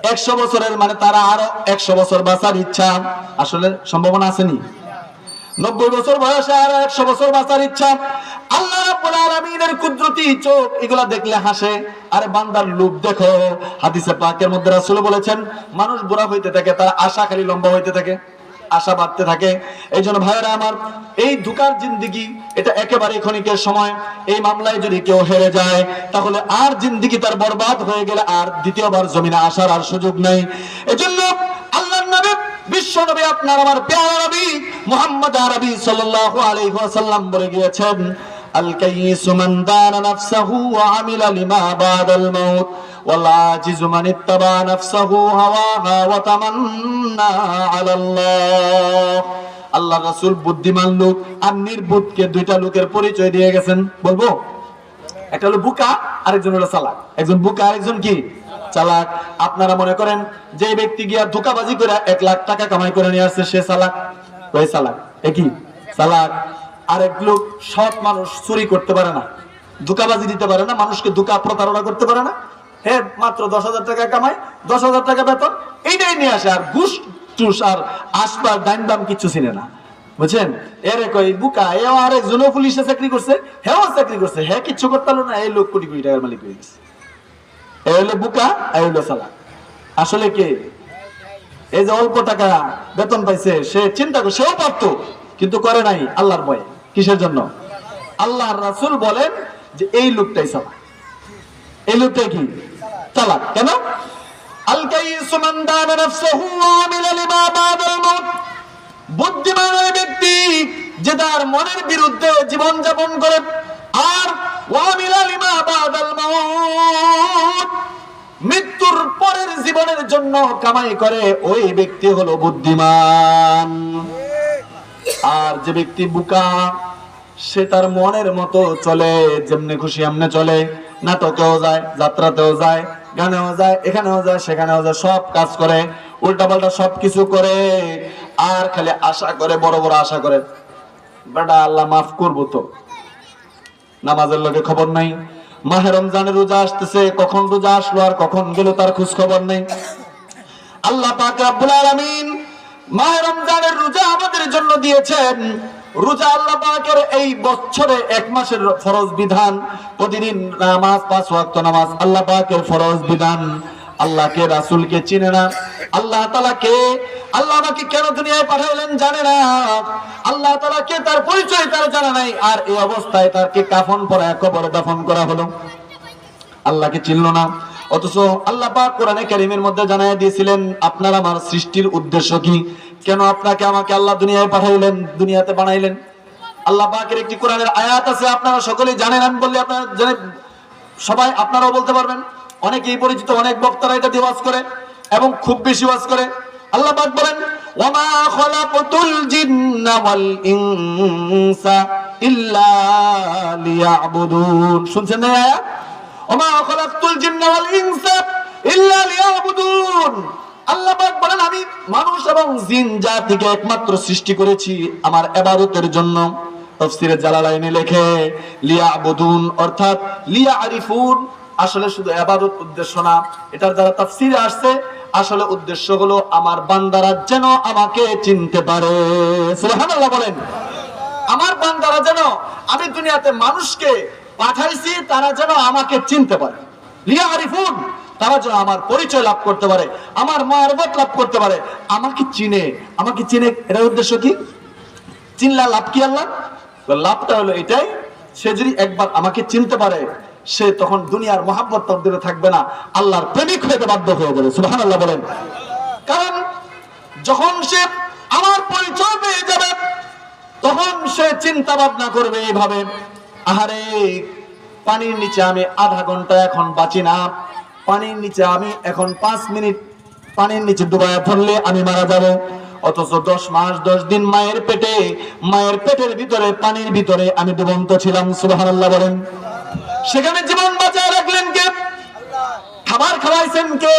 100 বছরের মানে তারা আরো 100 বছর বাঁচার ইচ্ছা, আসলে সম্ভাবনা আসেনি। 90 বছর বয়সে আরো 100 বছর বাঁচার ইচ্ছা। আল্লাহ রাব্বুল আলামিনের কুদরতি চোখ এগুলা দেখলে হাসে। আরে বান্দার লোভ দেখো, হাদিসে পাকের মধ্যে রাসূল বলেছেন মানুষ বুড়া হইতে থাকে, তার আশা খালি লম্বা হইতে থাকে, আশা বাড়তে থাকে। এই জন্য ভাইয়েরা আমার, এই ধোঁকার জিন্দেগি এটা একেবারে ক্ষণিকের সময়। এই মামলায় যদি কেউ হেরে যায় তাহলে আর জিন্দেগি তার বরবাদ হয়ে গেলে আর দ্বিতীয়বার জমিনে আসার আর সুযোগ নেই। এজন্য আল্লাহর নবী, বিশ্ব নবী, আপনার আমার প্যারা নবী মুহাম্মদ আরবি সাল্লাল্লাহু আলাইহি ওয়াসাল্লাম বলে গিয়েছেন, আল কাইয়িসু মান দানা নাফসাহু ওয়া আমিলা লিমা বাদাল মাউত ওয়াল আজিজু মান ইত্তাবা নাফসাহু হাওয়াহা ওয়া তামান্না আলাল্লাহ। আল্লাহ রাসূল বুদ্ধিমান লোক আর নির্বুদ্ধকে দুইটা লোকের পরিচয় দিয়ে গেছেন। বলবো, একটা হলো বুকা, আরেকজন হলো চালাক। একজন বুকা, আরেকজন কি চালাক। আপনারা মনে করেন যে ব্যক্তি গিয়া ধোঁকাবাজি করে 1 লাখ টাকা কামাই করে নিয়ে আসছে, সে চালাক? ওই চালাক, একই চালাক। আরেক লোক সৎ মানুষ, চুরি করতে পারে না, ধোঁকাবাজি দিতে পারে না, মানুষকে ধোঁকা প্রতারণা করতে পারে না, হে মাত্র 10,000 টাকা কামায়, 10,000 টাকা বেতন, এইটাই নিয়ে আসে, আর ঘুষ টুস আর আসবার ডাইন দাম কিছু চিনে না, বুঝছেন? এর কই বুকা। এও আরেকজনও পুলিশে চাকরি করছে, হেও চাকরি করছে, হ্যাঁ কিচ্ছু করতে পারলো না, এই লোক কোটি কোটি টাকার মালিক হয়ে গেছে। এই হলো বুকা, এই হলো চালাক। আসলে কে? এই যে অল্প টাকা বেতন পাইছে, সে চিন্তা করে, সেও পারতো কিন্তু করে নাই আল্লাহর ভয়ে। কিসের জন্য? আল্লাহর রাসূল বলেন যে এই লোকটাই চালাক, এই লোকটাই কি চালাক। কেন? আল কাইয়িসু মান দানা নাফসাহু ওয়া আমিলা লিমা বাদাল মাউত। বুদ্ধিমান ওই ব্যক্তি যে তার মনের বিরুদ্ধে জীবন যাপন করে, আর ওয়া আমিলা লিমা বাদাল মাউত, মৃত্যুর পরের জীবনের জন্য কামাই করে, ওই ব্যক্তি হলো বুদ্ধিমান। আর যে ব্যক্তি বোকা, সে তার মনের মতো চলে, যেমনি খুশি এমনি চলে, নাটকেও যায়, যাত্রাতেও যায়, গানেও যায়, এখানেও যায়, সেখানেও যায়, সব কাজ করে, উল্টাপাল্টা সব কিছু করে, আর খালি আশা করে, বড় বড় আশা করে, বেটা আল্লাহ মাফ করবো তো। নামাজের লোকে খবর নাই, মাহে রমজানের রোজা আসতেছে, কখন রোজা আসলো আর কখন গেল তার খোঁজ খবর নেই। আল্লাহ পাক রব্বুল আলামিন মাহে রমজানের রোজা আমাদের জন্য দিয়েছেন। রোজা আল্লাহ পাকের এই বছরে 1 মাসের ফরজ বিধান। প্রতিদিন নামাজ, 5 ওয়াক্ত নামাজ আল্লাহ পাকের ফরজ বিধান। আল্লাহকে, রাসূলকে চিনে না, আল্লাহ তাআলা কে, আল্লাহ আমাকে কেন দুনিয়ায় পাঠাইলেন জানে না, আল্লাহ তাআলা কে তার পরিচয় তার জানা নাই, আর এই অবস্থায় তারকে কাফন পরায় কবরে দাফন করা হলো। আল্লাহকে চিনলো না। অথচ আল্লাহ পাক কোরআনে কারীমের মধ্যে জানায় দিয়েছিলেন আপনার আমার সৃষ্টির উদ্দেশ্য কি, কেন আপনাকে আমাকে আল্লাহ দুনিয়ায় পাঠাইলেন, দুনিয়াতে বানাইলেন। আল্লাহ পাকের একটি কোরআনের আয়াত আছে, আপনারা সকলেই জানেন, আমি বললে আপনারা জানেন, সবাই আপনারাও বলতে পারবেন, অনেকেই পরিচিত, অনেক বক্তারা এটা দিয়ে ওয়াজ করে এবং খুব বেশি ওয়াজ করে। আল্লাহ পাক বলেন, ওয়ামা খালাকতুল জিন্না ওয়াল ইনসা ইল্লা লিয়াবুদুন। শুনছেন না আয়াত? ওমা খালাকতুল জিন্না ওয়াল ইনসা ইল্লা লিয়াবুদুন। আল্লাহ পাক বলেন আমি মানুষ এবং জিন জাতিকে একমাত্র সৃষ্টি করেছি আমার ইবাদতের জন্য। তাফসীরে জালালাইনে লেখে লিয়াবুদুন অর্থাৎ লিয়ারিফুন, আসলে শুধু ইবাদত উদ্দেশ্য না, এটার দ্বারা তাফসীরে আসছে আসলে উদ্দেশ্য হলো আমার বান্দারা যেন আমাকে চিনতে পারে। সুবহানাল্লাহ বলেন। আমার বান্দারা যেন, আমি দুনিয়াতে মানুষকে পাঠাইছি তারা যেন আমাকে চিনতে পারে, লিয়ারিফুন, তারা যেন আমার পরিচয় লাভ করতে পারে, আমার মারফত লাভ করতে পারে, আমাকে চিনে, আমাকে চিনে। এটার উদ্দেশ্য কি? চিনলা লাভ কি আল্লাহ? লাভটা হলো এটাই, সে যদি একবার আমাকে চিনতে পারে সে তখন দুনিয়ার মহাব্বত তার দিলে থাকবে না, আল্লাহর প্রেমিক হতে বাধ্য হয়ে যাবে। সুবহানাল্লাহ বলেন। কারণ যখন সে আমার পরিচয় পেয়ে যাবে তখন সে চিন্তা ভাবনা করবে এইভাবে, আহারে পানির নিচে আমি আধা ঘন্টা এখন বাঁচি না, পানির নিচে আমি এখন 5 মিনিট পানির নিচে ডুবায়া ধরলে আমি মারা যাব। অথচ 10 মাস 10 দিন মায়ের পেটের ভিতরে পানির ভিতরে আমি ডুবন্ত ছিলাম। সুবহানাল্লাহ বলেন। সেখানে জীবন বাঁচায় রাখলেন কে? খাবার খাওয়াইছেন কে?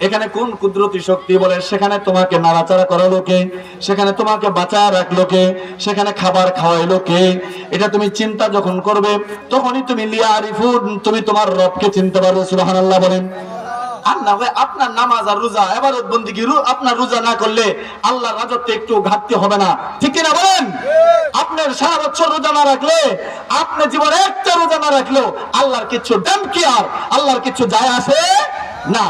এখানে কোন কুদরতি শক্তি বলে? সেখানে তোমাকে নাড়াচাড়া করালো কে? সেখানে তোমাকে বাঁচায় রাখলো কে? সেখানে খাবার খাওয়াইলো কে? এটা তুমি চিন্তা যখন করবে তখনই তুমি লিয়ারিফুন, তুমি তোমার রবকে চিনতে পারবে। সুবহানাল্লাহ বলেন। আর না হয় আপনার নামাজ আর রোজা ইবাদত বন্দেগী আপনার রোজা না করলে আল্লাহর রাজত্বে একটু ঘাটতি হবে না, ঠিক কি না বলেন? আপনার সারা বছর রোজা না রাখলে, আপনি জীবনে একটা রোজা না রাখলেও আল্লাহর কিছু ড্যাম কি আর আল্লাহর কিছু যায় আসে না,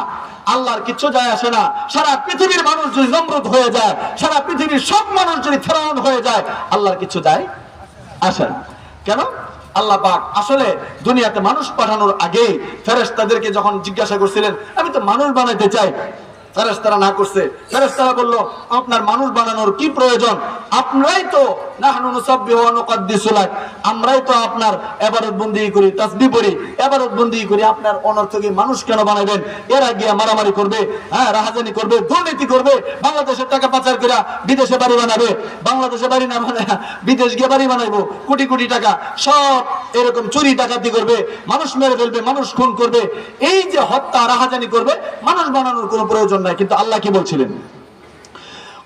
আল্লাহর কিছু যায় আসে না। সারা পৃথিবীর মানুষ যদি নমরুদ হয়ে যায়, সারা পৃথিবীর সব মানুষ যদি ফেরাউন হয়ে যায়, আল্লাহর কিছু যায় আসে না। কেন? আল্লাহ পাক আসলে দুনিয়াতে মানুষ পাঠানোর আগে ফেরেশতাদেরকে যখন জিজ্ঞাসা করছিলেন আমি তো মানুষ বানাইতে চাই, ফেরেশতারা না করছে। ফেরেশতারা বলল আপনার মানুষ বানানোর কি প্রয়োজন, আপনারাই তো নাহনু নুসাব্বিহু ওয়া নুকদ্দিসু লাক, আমরাই তো আপনার ইবাদত বন্দেগী করি, তাসবিহ পড়ি, ইবাদত বন্দেগী করি, আপনার অনর্থকে মানুষ কেন বানাবেন? এরা গিয়া মারামারি করবে, হ্যাঁ রাহাজানি করবে, দুর্নীতি করবে, বাংলাদেশের টাকা পাচার করে বিদেশে বাড়ি বানাবে, বাংলাদেশে বাড়ি না বানায় বিদেশ গিয়ে বাড়ি বানাইবো, কোটি কোটি টাকা সব এরকম চুরি ডাকাতি করবে, মানুষ মেরে ফেলবে, মানুষ খুন করবে, এই যে হত্যা রাহাজানি করবে, মানুষ বানানোর কোনো প্রয়োজন নাই। কিন্তু আল্লাহ কি বলছিলেন?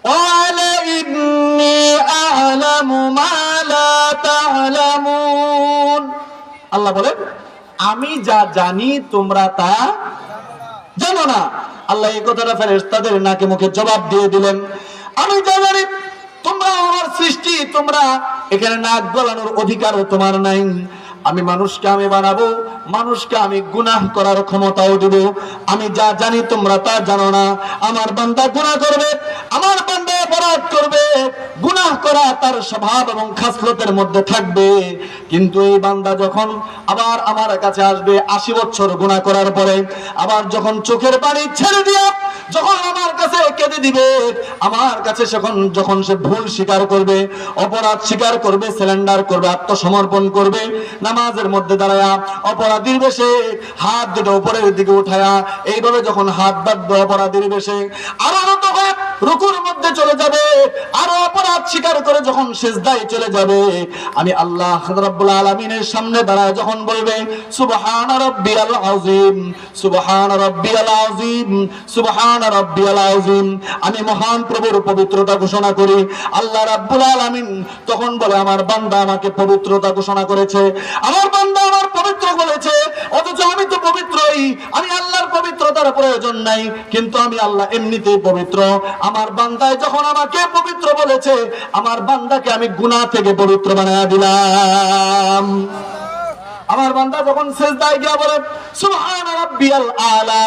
ওয়ালা ইন্নী আ'লামু মা লা তা'লামুন, আল্লাহ বলেন আমি যা জানি তোমরা তা জানো না। আল্লাহ এই কথাটা ফেরেশতাদের নাকে মুখে জবাব দিয়ে দিলেন, আমি যা জানি তোমরা আমার সৃষ্টি, তোমরা এখানে নাক গলানোর অধিকার তোমার নাই। আমি মানুষকে আমি বানাবো, মানুষকে আমি গুনাহ করার ক্ষমতাও দেব। আমি যা জানি তোমরা তা জানো না। আমার বান্দা গুনাহ করবে, আমার বান্দা অপরাধ করবে, গুনাহ করা তার স্বভাব এবং খাসলতের মধ্যে থাকবে। কিন্তু এই বান্দা যখন আবার আমার কাছে আসবে 80 বছর গুনাহ করার পরে, আবার যখন চোখের পানি ছেড়ে দিয়া যখন আমার কাছে কেঁদে দিবে, আমার কাছে যখন সে ভুল স্বীকার করবে, অপরাধ স্বীকার করবে, সিলিন্ডার করবে, আত্মসমর্পণ করবে, নামাজের মধ্যে দাঁড়ায়া অপরাধীর বেশে হাত দুটো উপরের দিকে উঠায়া এইভাবে যখন হাত বাঁধবে অপরাধীর বেশে, আরো তখন রুকুর মধ্যে চলে যাবে, আরো অপরাধ স্বীকার করে যখন সিজদায় চলে যাবে, আমি আল্লাহ রাব্বুল আলামিনের সামনে দাঁড়ায় যখন বলবে সুবহান রাব্বিয়াল আযীম, সুবহান রাব্বিয়াল আযীম, সুবহান রাব্বিয়াল আযীম, আমি মহান প্রভুর পবিত্রতা ঘোষণা করি। আল্লাহ রাব্বুল আলামিন তখন বলে আমার বান্দা আমাকে পবিত্রতা ঘোষণা করেছে, আমার বান্দা আমার পবিত্র বলেছে, অথচ আমি তো পবিত্রই, আমি আল্লাহর পবিত্রতার প্রয়োজন নাই, কিন্তু আমি আল্লাহ এমনিতেই পবিত্র। আমার বান্দায় যখন আমাকে পবিত্র বলেছে, আমার বান্দাকে আমি গুনাহ থেকে পবিত্র বানায়া দিলাম। আমার বান্দা যখন সিজদায় গিয়া বলে সুবহান রাব্বিয়াল আলা,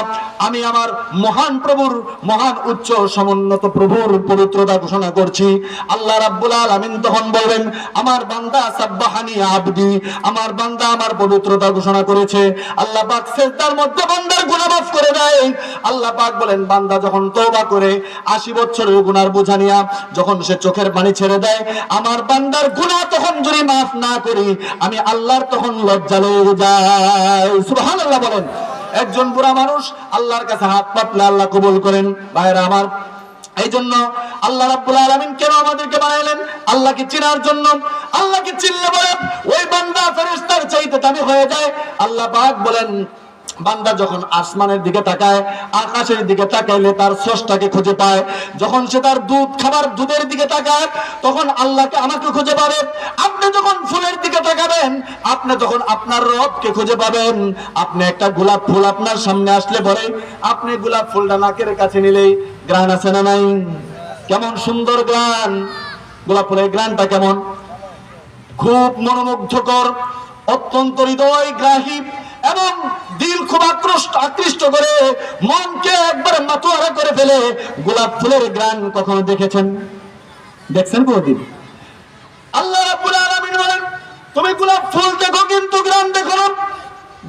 আমি আমার মহান প্রভুর, মহান উচ্চ সমুন্নত প্রভুর পবিত্রতা ঘোষণা করছি। আল্লাহ রাব্বুল আলামিন তখন বলবেন আমার বান্দা সাব্বাহানি আবদি, আমার বান্দা আমার পবিত্রতা ঘোষণা করেছে। আল্লাহ পাক সিজদার মধ্যে বান্দার গুনাহ মাফ করে দেয়। আল্লাহ পাক বলেন বান্দা যখন তওবা করে 80 বছরের গুনার বোঝা নিয়া যখন সে চোখের পানি ছেড়ে দেয়, আমার বান্দার গুনাহ তখন যদি মাফ না করি, আমি আল্লাহর তখন লজ্জা লেগে যায়। সুবহানাল্লাহ বলেন। একজন বুড়া মানুষ আল্লাহর কাছে হাত পাতলে আল্লাহ কবুল করেন। ভাইরা আমার, এই জন্য আল্লাহ রাব্বুল আলামিন কেন আমাদেরকে বানাইলেন? আল্লাহকে চিনার জন্য। আল্লাহকে চিনলে বলে ওই বান্দা ফেরেশতার চাইতে দামি হয়ে যায়। আল্লাহ পাক বলেন বান্দা যখন আসমানের দিকে তাকায়, আকাশের দিকে তাকাইলে তার স্রষ্টাকে খুঁজে পায়। যখন সে তার দুধ খাবার দুধের দিকে তাকায়, তখন আল্লাহকে আমাকে খুঁজে পাবে। আপনি যখন ফুলের দিকে তাকাবেন, আপনি তখন আপনার রবকে খুঁজে পাবেন। আপনি একটা গোলাপ ফুল আপনার সামনে আসলে পরে আপনি গোলাপ ফুলটা নাকের কাছে নিলেই ঘ্রাণ আছে না নাই? কেমন সুন্দর ঘ্রাণ! গোলাপ ফুলের ঘ্রাণটা কেমন? খুব মনোমুগ্ধকর, অত্যন্ত হৃদয়গ্রাহী এবং দিল খুব আকৃষ্ট করে, মনকে একবার মাতোয়ারা করে ফেলে। গোলাপ ফুলের ঘ্রাণ কখনো দেখেছেন? দেখছেন কোনদিন? আল্লাহ রাব্বুল আলামিন বলেন তুমি গোলাপ ফুল দেখো কিন্তু ঘ্রাণ দেখো না।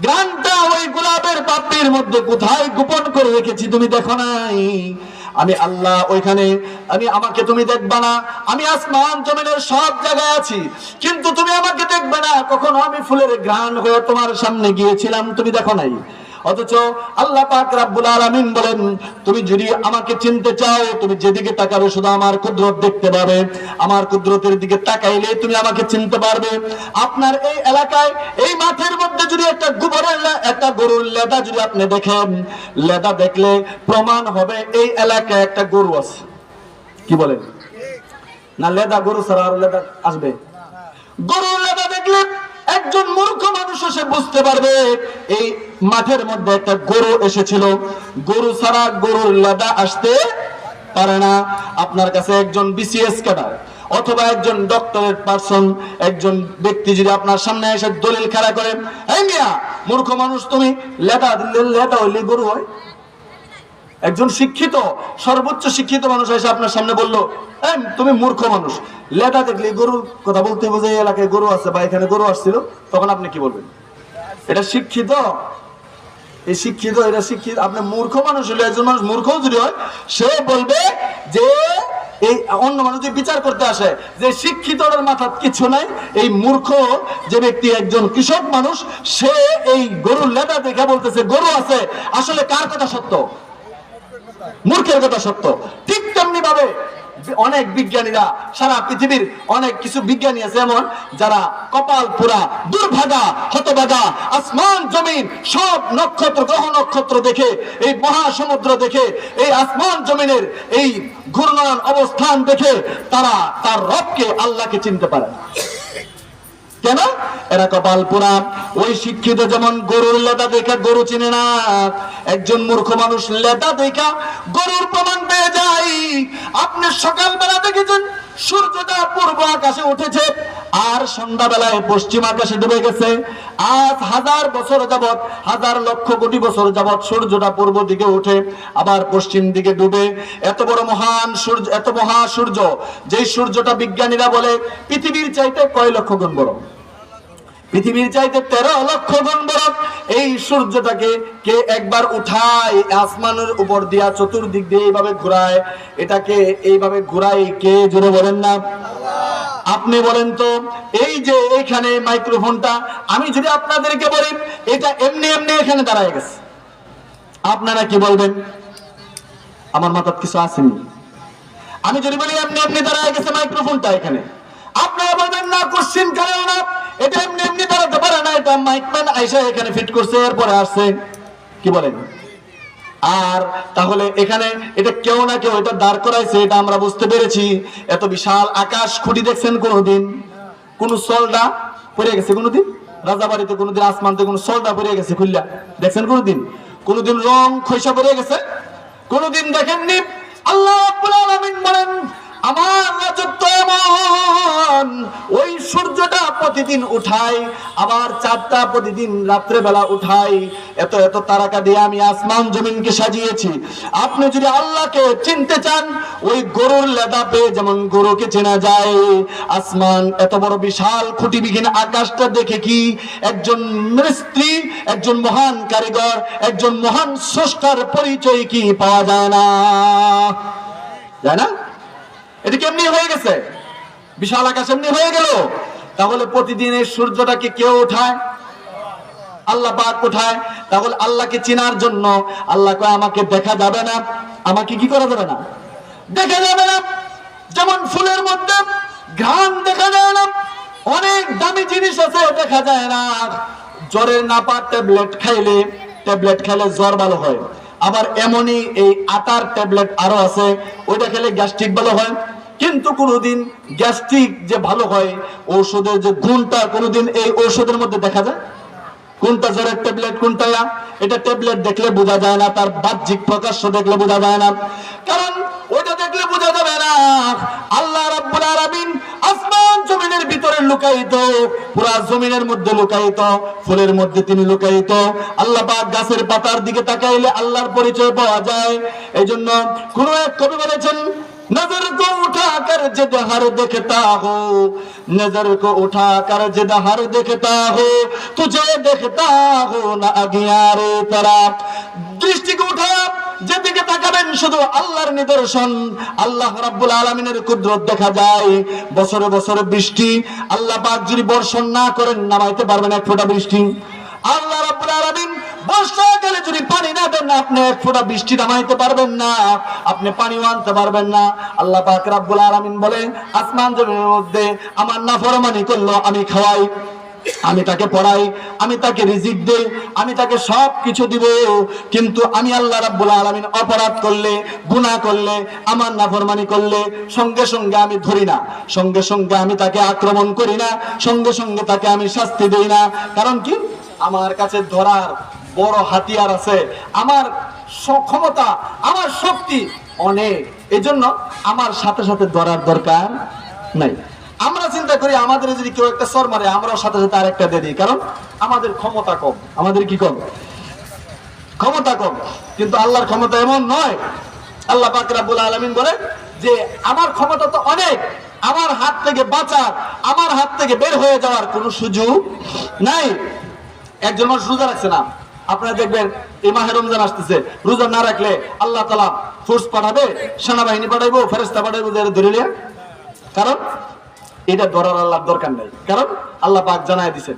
ঘ্রাণটা ওই গোলাপের পাপড়ির মধ্যে কোথায় গোপন করে রেখেছি তুমি দেখো নাই। আমি আল্লাহ ওইখানে, আমাকে তুমি দেখবা না। আমি আসমান জমিনের সব জায়গায় আছি, কিন্তু তুমি আমাকে দেখবে না। কখনো আমি ফুলের ঘ্রাণ হয়ে তোমার সামনে গিয়েছিলাম, তুমি দেখো নাই। অথচ আল্লাহ পাক রব্বুল আলামিন বলেন তুমি যদি আমাকে চিনতে চাও, তুমি যেদিকে তাকাবে শুধু আমার কুদরত দেখতে পাবে। আমার কুদরতের দিকে তাকাইলে তুমি আমাকে চিনতে পারবে। আপনার এই এলাকায় এই মাঠের মধ্যে যদি একটা গরুর লেদা যদি আপনি দেখেন, লেদা দেখলে প্রমাণ হবে এই এলাকায় একটা গরু আছে। কি বলেন? না লেদা গরু ছাড়া আর লেদা আসবে? গরুর লেদা দেখলে এক একজন মূর্খ মানুষ সে বুঝতে পারবে এই মাঠের মধ্যে একটা গরু এসেছিল, গরু ছাড়া গরুর লেদা আসতে পারে না। আপনার কাছে একজন বিসিএস ক্যাডার অথবা একজন ডক্টরেট পারসন, একজন ব্যক্তি যদি আপনার সামনে এসে দলিল খাড়া করে, এই মিয়া মূর্খ মানুষ তুমি, লেদা হইলে গরু হয়? একজন শিক্ষিত, সর্বোচ্চ শিক্ষিত মানুষ এসে আপনার সামনে বললো, তুমি মূর্খ মানুষ, লেদা দেখলে গরুর কথা বলতে হবে যে এই এলাকায় গরু আছে বা এখানে গরু আসছিল, তখন আপনি কি বলবেন? এটা শিক্ষিত? এই শিক্ষিত, এটা শিক্ষিত? আপনি মূর্খ মানুষ হলে, একজন মানুষ মূর্খ যদি হয়, সে বলবে যে এই অন্য মানুষ যে বিচার করতে আসে যে শিক্ষিতদের মাথা কিছু নাই, এই মূর্খ যে ব্যক্তি একজন কৃষক মানুষ, সে এই গরুর লেদা দেখে বলতেছে গরু আছে, আসলে কার কথা সত্য? মূর্খের কথা সত্য। ঠিক তেমনি ভাবে অনেক বিজ্ঞানীরা, সারা পৃথিবীর অনেক কিছু বিজ্ঞানী আছে এমন যারা কপাল পুরা দুর্ভাগা হতভাগা, আসমান জমিন সব নক্ষত্র গ্রহ নক্ষত্র দেখে, এই মহাসমুদ্র দেখে, এই আসমান জমিনের এই ঘূর্ণয়ন অবস্থান দেখে তারা তার রবকে আল্লাহকে চিনতে পারে। কেন? এরা কপাল পুরা। ওই শিক্ষিত যেমন গরুর লেদা দেখা গরু চিনে না, একজন মূর্খ মানুষ লেদা দেখা গরুর প্রমাণ পেয়ে যায়। আপনি সকালবেলা দেখেছেন সূর্যটা পূর্ব আকাশে উঠেছে আর সন্ধ্যাবেলায় পশ্চিম আকাশে ডুবে গেছে। আজ হাজার বছর যাবৎ, হাজার লক্ষ কোটি বছর যাবৎ সূর্যটা পূর্ব দিকে উঠে আবার পশ্চিম দিকে ডুবে। এত বড় মহান সূর্য, এত মহা সূর্য, যেই সূর্যটা বিজ্ঞানীরা বলে পৃথিবীর চাইতে কয় লক্ষ গুণ বড়, পৃথিবীর চাইতে 13 লক্ষ গুণ বড়। এই সূর্যটাকে কে একবার উঠায় আসমানের উপর দিয়া চতুর্দিক দিয়ে এইভাবে ঘুরায়, এটাকে এইভাবে ঘুরায় কে? জোরে বলেন না। আপনি বলেন তো, এই যে এইখানে মাইক্রোফোনটা আমি যদি আপনাদেরকে বলি এটা এমনি এমনি এখানে দাঁড়ায় গেছে, আপনারা কি বলবেন? আমার মাথায় কিছু আসেনি। আমি যদি বলি এমনি এমনি দাঁড়ায় গেছে মাইক্রোফোনটা এখানে, আপনারা বলবেন না কোশ্চেন কারেও না, এটা এমনি এমনি দাঁড়াতে পারে না, এটা মাইকম্যান আইসা এখানে ফিট করছে এরপরে আসছে। কি বলেন? আর তাহলে এখানে এটা কেউ না কেউ এটা দাঁড় করাইছে, এটা আমরা বুঝতে পেরেছি। এত বিশাল আকাশ খুঁটি দেখছেন কোনোদিন? কোন সলডা পড়ে গেছে কোনোদিন? রাজাবাড়িতে কোনোদিন আসমানতে কোন সলডা পড়ে গেছে খুললা দেখছেন কোনোদিন? কোনোদিন রং খৈসা পড়ে গেছে কোনোদিন দেখেননি? আল্লাহ রাব্বুল আলামিন বলেন আমার রাজত্ব এমন, ওই সূর্যটা প্রতিদিন উঠাই, আবার চাঁদটা প্রতিদিন রাত্রে বেলা উঠাই। এত এত তারকা দিয়ে আমি আসমান জমিনকে সাজিয়েছি। আপনি যদি আল্লাহকে চিনতে চান, ওই গরুর লেদা পেয়ে যেমন গরুকে চেনা যায়, আসমান এত বড় বিশাল খুঁটিবিহীন আকাশটা দেখে কি একজন মিস্ত্রি, একজন মহান কারিগর, একজন মহান স্রষ্টার পরিচয় কি পাওয়া যায় না? যায় না? এটা কেমনি হয়ে গেছে? বিশাল আকাশ এমনি হয়ে গেল। তাহলে প্রতিদিন এই সূর্যটাকে কেউ উঠায়? আল্লাহ পাক উঠায়। তাহলে আল্লাহকে চেনার জন্য আল্লাহ কয় আমাকে দেখা যাবে না, আমাকে কি করা যাবে না? দেখা যাবে না। যেমন ফুলের মধ্যে ঘ্রাণ দেখা যায় না, অনেক দামি জিনিস আছে দেখা যায় না। জ্বরের নাপা ট্যাবলেট খাইলে জ্বর ভালো হয়। আবার এমনই এই আটার ট্যাবলেট আরো আছে, ওইটা খেলে গ্যাস্ট্রিক ভালো হয়। কিন্তু কোনোদিন গ্যাস্ট্রিক যে ভালো হয় ঔষধের যে গুণটা কোনোদিন এই ঔষধের মধ্যে দেখা যায়? কোনটা জ্বরের ট্যাবলেট কোনটা? এটা ট্যাবলেট দেখলে বোঝা যায় না, তার বাহ্যিক প্রকাশ্য দেখলে বোঝা যায় না, কারণ ওইটা দেখলে বোঝা যাবে না। আল্লাহ রাব্বুল আলামিন আসমান জমিনের ভিতরে লুকায়িত, পুরা জমিনের মধ্যে লুকায়িত, ফুলের মধ্যে তিনি লুকায়িত। আল্লাহ পাক গাছের পাতার দিকে তাকাইলে আল্লাহর পরিচয় পাওয়া যায়। এইজন্য কোন এক কবি বলেছেন, नजर को उठा कर जिद हर देखता हो, नजर को उठा कर जिद हर देखता हो, तुझे देखता हो ना अगियारे तेरा। दृष्टि को उठा যেদিকে তাকাবেন শুধু আল্লাহর নিদর্শন, আল্লাহ রাব্বুল আলামিনের কুদরত দেখা যায়। বছরে বছরে বৃষ্টি আল্লাহ পাক যদি বর্ষণ না করেন নামাইতে পারবেন এক ফোঁটা বৃষ্টি। আল্লাহ রাব্বুল আলামিন বর্ষাকালে যদি পানি না দেন আপনি এক ফোঁটা বৃষ্টি নামাইতে পারবেন না, আপনি পানিও আনতে পারবেন না। আল্লাহ পাক রাব্বুল আলামিন বলেন আসমান জমিনের মধ্যে আমার নাফরমানি করলো আমি খাওয়াই, আমি তাকে পড়াই, আমি তাকে রিজিক দেই, আমি তাকে সব কিছু দিব, কিন্তু আমি আল্লাহ রাব্বুল আলামিন অপরাধ করলে, গুনাহ করলে, আমার নাফরমানি করলে সঙ্গে সঙ্গে আমি ধরি না, সঙ্গে সঙ্গে আমি তাকে আক্রমণ করি না, সঙ্গে সঙ্গে তাকে আমি শাস্তি দেই না। কারণ কি? আমার কাছে ধরার বড় হাতিয়ার আছে, আমার ক্ষমতা, আমার শক্তি অনেক, এজন্য আমার সাথে সাথে ধরার দরকার নাই। আমরা চিন্তা করি আমাদের যদি কেউ একটা সর মারে আমরা সাথে সাথে আরেকটা দিয়ে দিই, কারণ আমাদের ক্ষমতা কম। আমাদের কি কম? ক্ষমতা কম। কিন্তু আল্লাহর ক্ষমতা এমন নয়। আল্লাহ পাক রব্বুল আলামিন বলে যে আমার ক্ষমতা তো অনেক, আমার হাত থেকে বাঁচার, আমার হাত থেকে বের হয়ে যাওয়ার কোনো সুযোগ নাই। একজন মানুষ রোজা রাখছে না, আপনারা দেখবেন এই মাহে রমজান আসতেছে, রোজা না রাখলে আল্লাহ তাআলা ফোর্স পাঠাবে, সেনাবাহিনী পাঠাইবো, ফেরেশতা পাঠাইবো ধরে নিয়ে। কারণ এটা ধরার আল্লাহর দরকার নাই, কারণ আল্লাহ পাক জানায় দিয়েছেন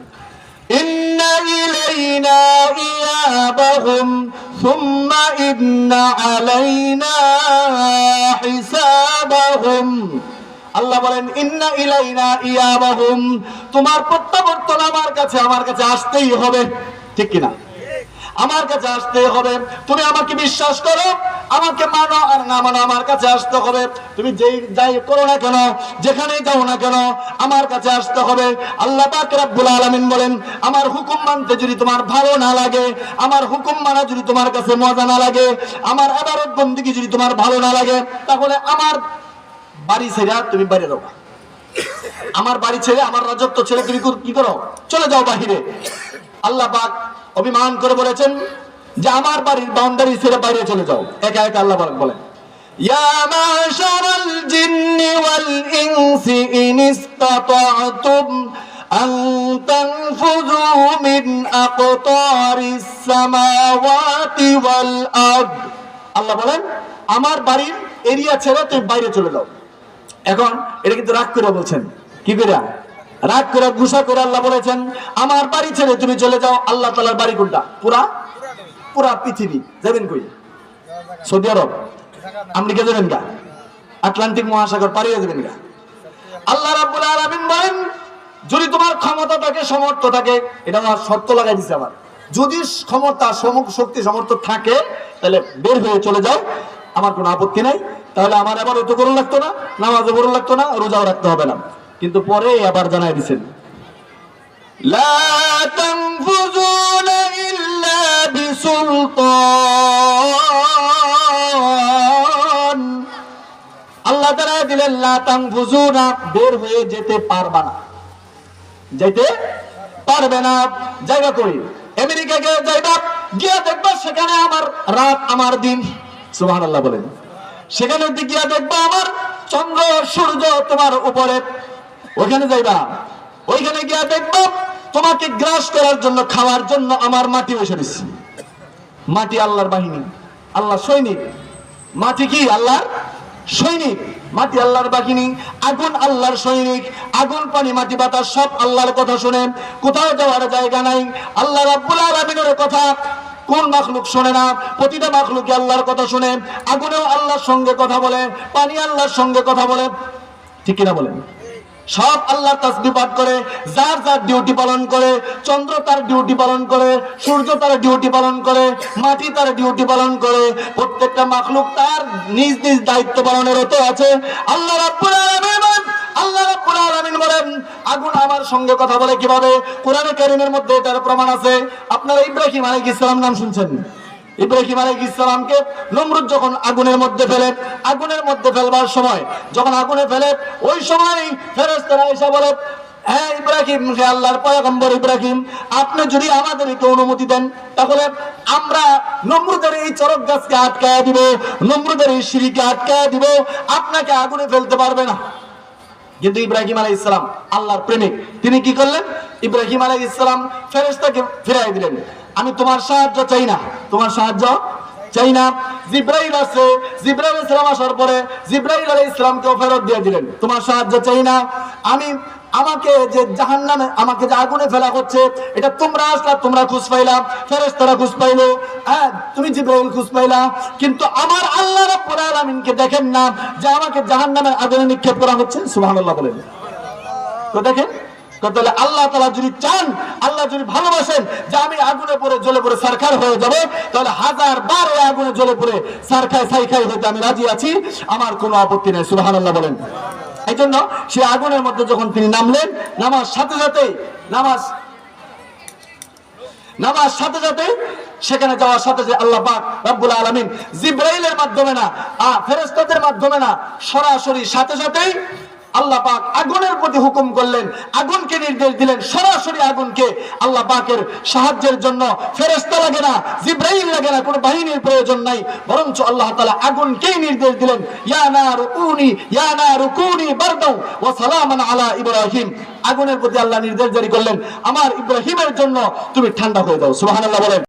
ইন্না ইলাইনা ইয়াবাহুম সুম্মা ইন্না আলাইনা হিসাবাহুম। আল্লাহ বলেন ইন্না ইলাইনা ইয়াবাহুম, তোমার প্রত্যাবর্তন আমার কাছে আসতেই হবে, ঠিক কিনা? আমার কাছে আসতে হবে। তুমি আমাকে বিশ্বাস করো, আমাকে মানো আর না মানো, আমার কাছে আসতে হবে। তুমি যাই করো না কেন, যেখানেই যাও না কেন, আমার কাছে আসতে হবে। আল্লাহ পাক রব্বুল আলামিন বলেন আমার হুকুম মানতে যদি তোমার ভালো না লাগে, আমার হুকুম মানা যদি তোমার কাছে মজা না লাগে, আমার ইবাদত বন্দেগী যদি তোমার ভালো না লাগে, তাহলে আমার বাড়ি ছেড়ে তুমি বাইরে যাও। আমার বাড়ি ছেড়ে, আমার রাজত্ব ছেড়ে তুমি কি করো? চলে যাও বাহিরে। আল্লাহ পাক অভিমান করে বলেছেন যে আমার বাড়ির বাউন্ডারি ছেড়ে বাইরে চলে যাও। একা একা আল্লাহ পাক বলেন ইয়া মাশারাল জিন্নি ওয়াল ইনসি ইন ইসতাতা'তুম আন তানফুযু মিন আকতারিস সামাওয়াতি ওয়াল আরদ। আল্লাহ বলেন আমার বাড়ির এরিয়া ছেড়ে তুমি বাইরে চলে যাও। এখন এটা কিন্তু রাগ করে বলছেন, কি করে? রাগ করে, গুসা করে আল্লাহ বলেছেন আমার বাড়ি ছেড়ে তুমি চলে যাও। আল্লাহ তাআলার বাড়ি কোনটা? পুরা পৃথিবী। যাবেন কই? সৌদি আরব, আমেরিকা যাবেন গা? আটলান্টিক মহাসাগর পাড়িয়ে যাবেন গা? আল্লাহ রাব্বুল আলামিন বলেন যদি তোমার ক্ষমতা থাকে, সমর্থ থাকে, এটা আমার শর্ত লাগাই দিছে আবার, যদি ক্ষমতা, শক্তি, সামর্থ্য থাকে তাহলে বের হয়ে চলে যাও, আমার কোনো আপত্তি নাই। তাহলে আমার আবার ওতো করুন লাগতো না, নামাজও পড়ুন লাগতো না, রোজাও রাখতে হবে না। কিন্তু পরে আবার জানাই দিচ্ছেন লা তানফুযুনা ইল্লা বিসুলতান। আল্লাহ তাআলা দিলেন লা তানফুযুনা, বের হয়ে যেতে পারবে না, যেতে পারবে না। জায়গা করি আমেরিকা গিয়ে যাইবা, গিয়ে দেখবা সেখানে আমার রাত আমার দিন, সুবহানাল্লাহ বলেন। সেখানে গিয়া দেখবা আমার চন্দ্র সূর্য তোমার উপরে, ওখানে যাইবা, ওইখানে গিয়া দেখবা তোমাকে গ্রাস করার জন্য, খাওয়ার জন্য আমার মাটি বসে দিচ্ছে। মাটি আল্লাহর বাহিনী, আল্লাহ সৈনিক। মাটি কি? আল্লাহর সৈনিক। মাটি আল্লাহর বাহিনী, আগুন আল্লাহর সৈনিক। আগুন, পানি, মাটি, বাতাস সব আল্লাহর কথা শুনে, কোথাও যাওয়ার জায়গা নাই। আল্লাহ রাব্বুল আলামিনের কথা কোন মাখলুক শোনে না? প্রতিটা মাখলুক আল্লাহর কথা শুনে। আগুনেও আল্লাহর সঙ্গে কথা বলে, পানি আল্লাহর সঙ্গে কথা বলে, ঠিক কিনা বলেন? সব আল্লাহর তাসবিহ পাঠ করে, যার যার ডিউটি পালন করে। চন্দ্র তার ডিউটি পালন করে, সূর্য তার ডিউটি পালন করে, মাটি তার ডিউটি পালন করে। প্রত্যেকটা মাখলুক তার নিজ নিজ দায়িত্ব পালনের রত আছে। আল্লাহ রাব্বুল আলামিন বলেন আগুন আমার সঙ্গে কথা বলে কিভাবে? কোরআনে কারীমের মধ্যে এটার প্রমাণ আছে। আপনারা ইব্রাহিম আলাইহিস সালাম নাম শুনছেন? ইব্রাহিম আলাইহিস সালামকে নমরুদ যখন আগুনের মধ্যে ফেলে, আগুনের মধ্যে ফেলবার সময় যখন আগুনে ফেলে, ওই সময় ফেরেশতারা এসে বলে হ্যাঁ ইব্রাহিম, হে আল্লাহর পয়গম্বর ইব্রাহিম, আপনি যদি আমাদেরকে অনুমতি দেন তাহলে আমরা নমরুদের এই চরক গাছকে আটকায় দিব, নমরুদের এই সিঁড়িকে আটকায় দিব, আপনাকে আগুনে ফেলতে পারবে না। কিন্তু ইব্রাহিম আলাইহিস সালাম আল্লাহর প্রেমিক, তিনি কি করলেন? ইব্রাহিম আলাইহিস সালাম ফেরেশতাকে ফিরাই দিলেন, আমি তোমার সাহায্য চাই না, তোমার সাহায্য চাই না। জিবরাইল আছে, জিবরাইল আলাইহিস সালাম আসার পরে জিবরাইল আলাইহিস সালামকে ফেরত দিয়ে দিলেন, তোমার সাহায্য চাই না। আমাকে যে জাহান্নামে, আমাকে যে আগুনে ফেলা হচ্ছে, এটা তোমরা আসলা, তোমরা খুঁজ পাইলা, ফেরেশতারা খুঁজ পাইলো, হ্যাঁ তুমি জিবরাইল খুঁজ পাইলা, কিন্তু আমার আল্লাহ রাব্বুল আলামিনকে দেখেন না যে আমাকে জাহান্নামের আগুনে নিক্ষেপ করা হচ্ছে। সুবহানাল্লাহ বলেন তো। দেখেন তাহলে আল্লাহ তাআলা যদি চান, আল্লাহ যদি ভালোবাসেন যে আমি আগুনে পড়ে জ্বলে পড়ে সারখার হয়ে যাব, তাহলে 1000 বার ওই আগুনে জ্বলে পড়ে সারখায় ছাইখাই হতে আমি রাজি আছি, আমার কোনো আপত্তি নেই। সুবহানাল্লাহ বলেন। এই জন্য সে আগুনের মধ্যে যখন তিনি নামলেন, নামার সাথে সাথে সেখানে যাওয়ার সাথে যে আল্লাহ পাক রব্বুল আলামিন জিবরাইলের মাধ্যমে না, ফেরেশতাদের মাধ্যমে না, সরাসরি সাথে সাথেই আল্লাহ পাক আগুনের প্রতি হুকুম করলেন, আগুনকে নির্দেশ দিলেন, সরাসরি আগুনকে আল্লাহ পাকের সাহায্যের জন্য ফেরেশতা লাগে না, জিবরাইল লাগে না, কোনো বাহিনীর প্রয়োজন নাই, বরঞ্চ আল্লাহ তাআলা আগুনকেই নির্দেশ দিলেন, ইয়া নারু কুনি বারদাও ওয়া সালামান আলা ইব্রাহিম। আগুনের প্রতি আল্লাহ নির্দেশ জারি করলেন, আমার ইব্রাহিমের জন্য তুমি ঠান্ডা হয়ে যাও। সুবহানাল্লাহ বলেন।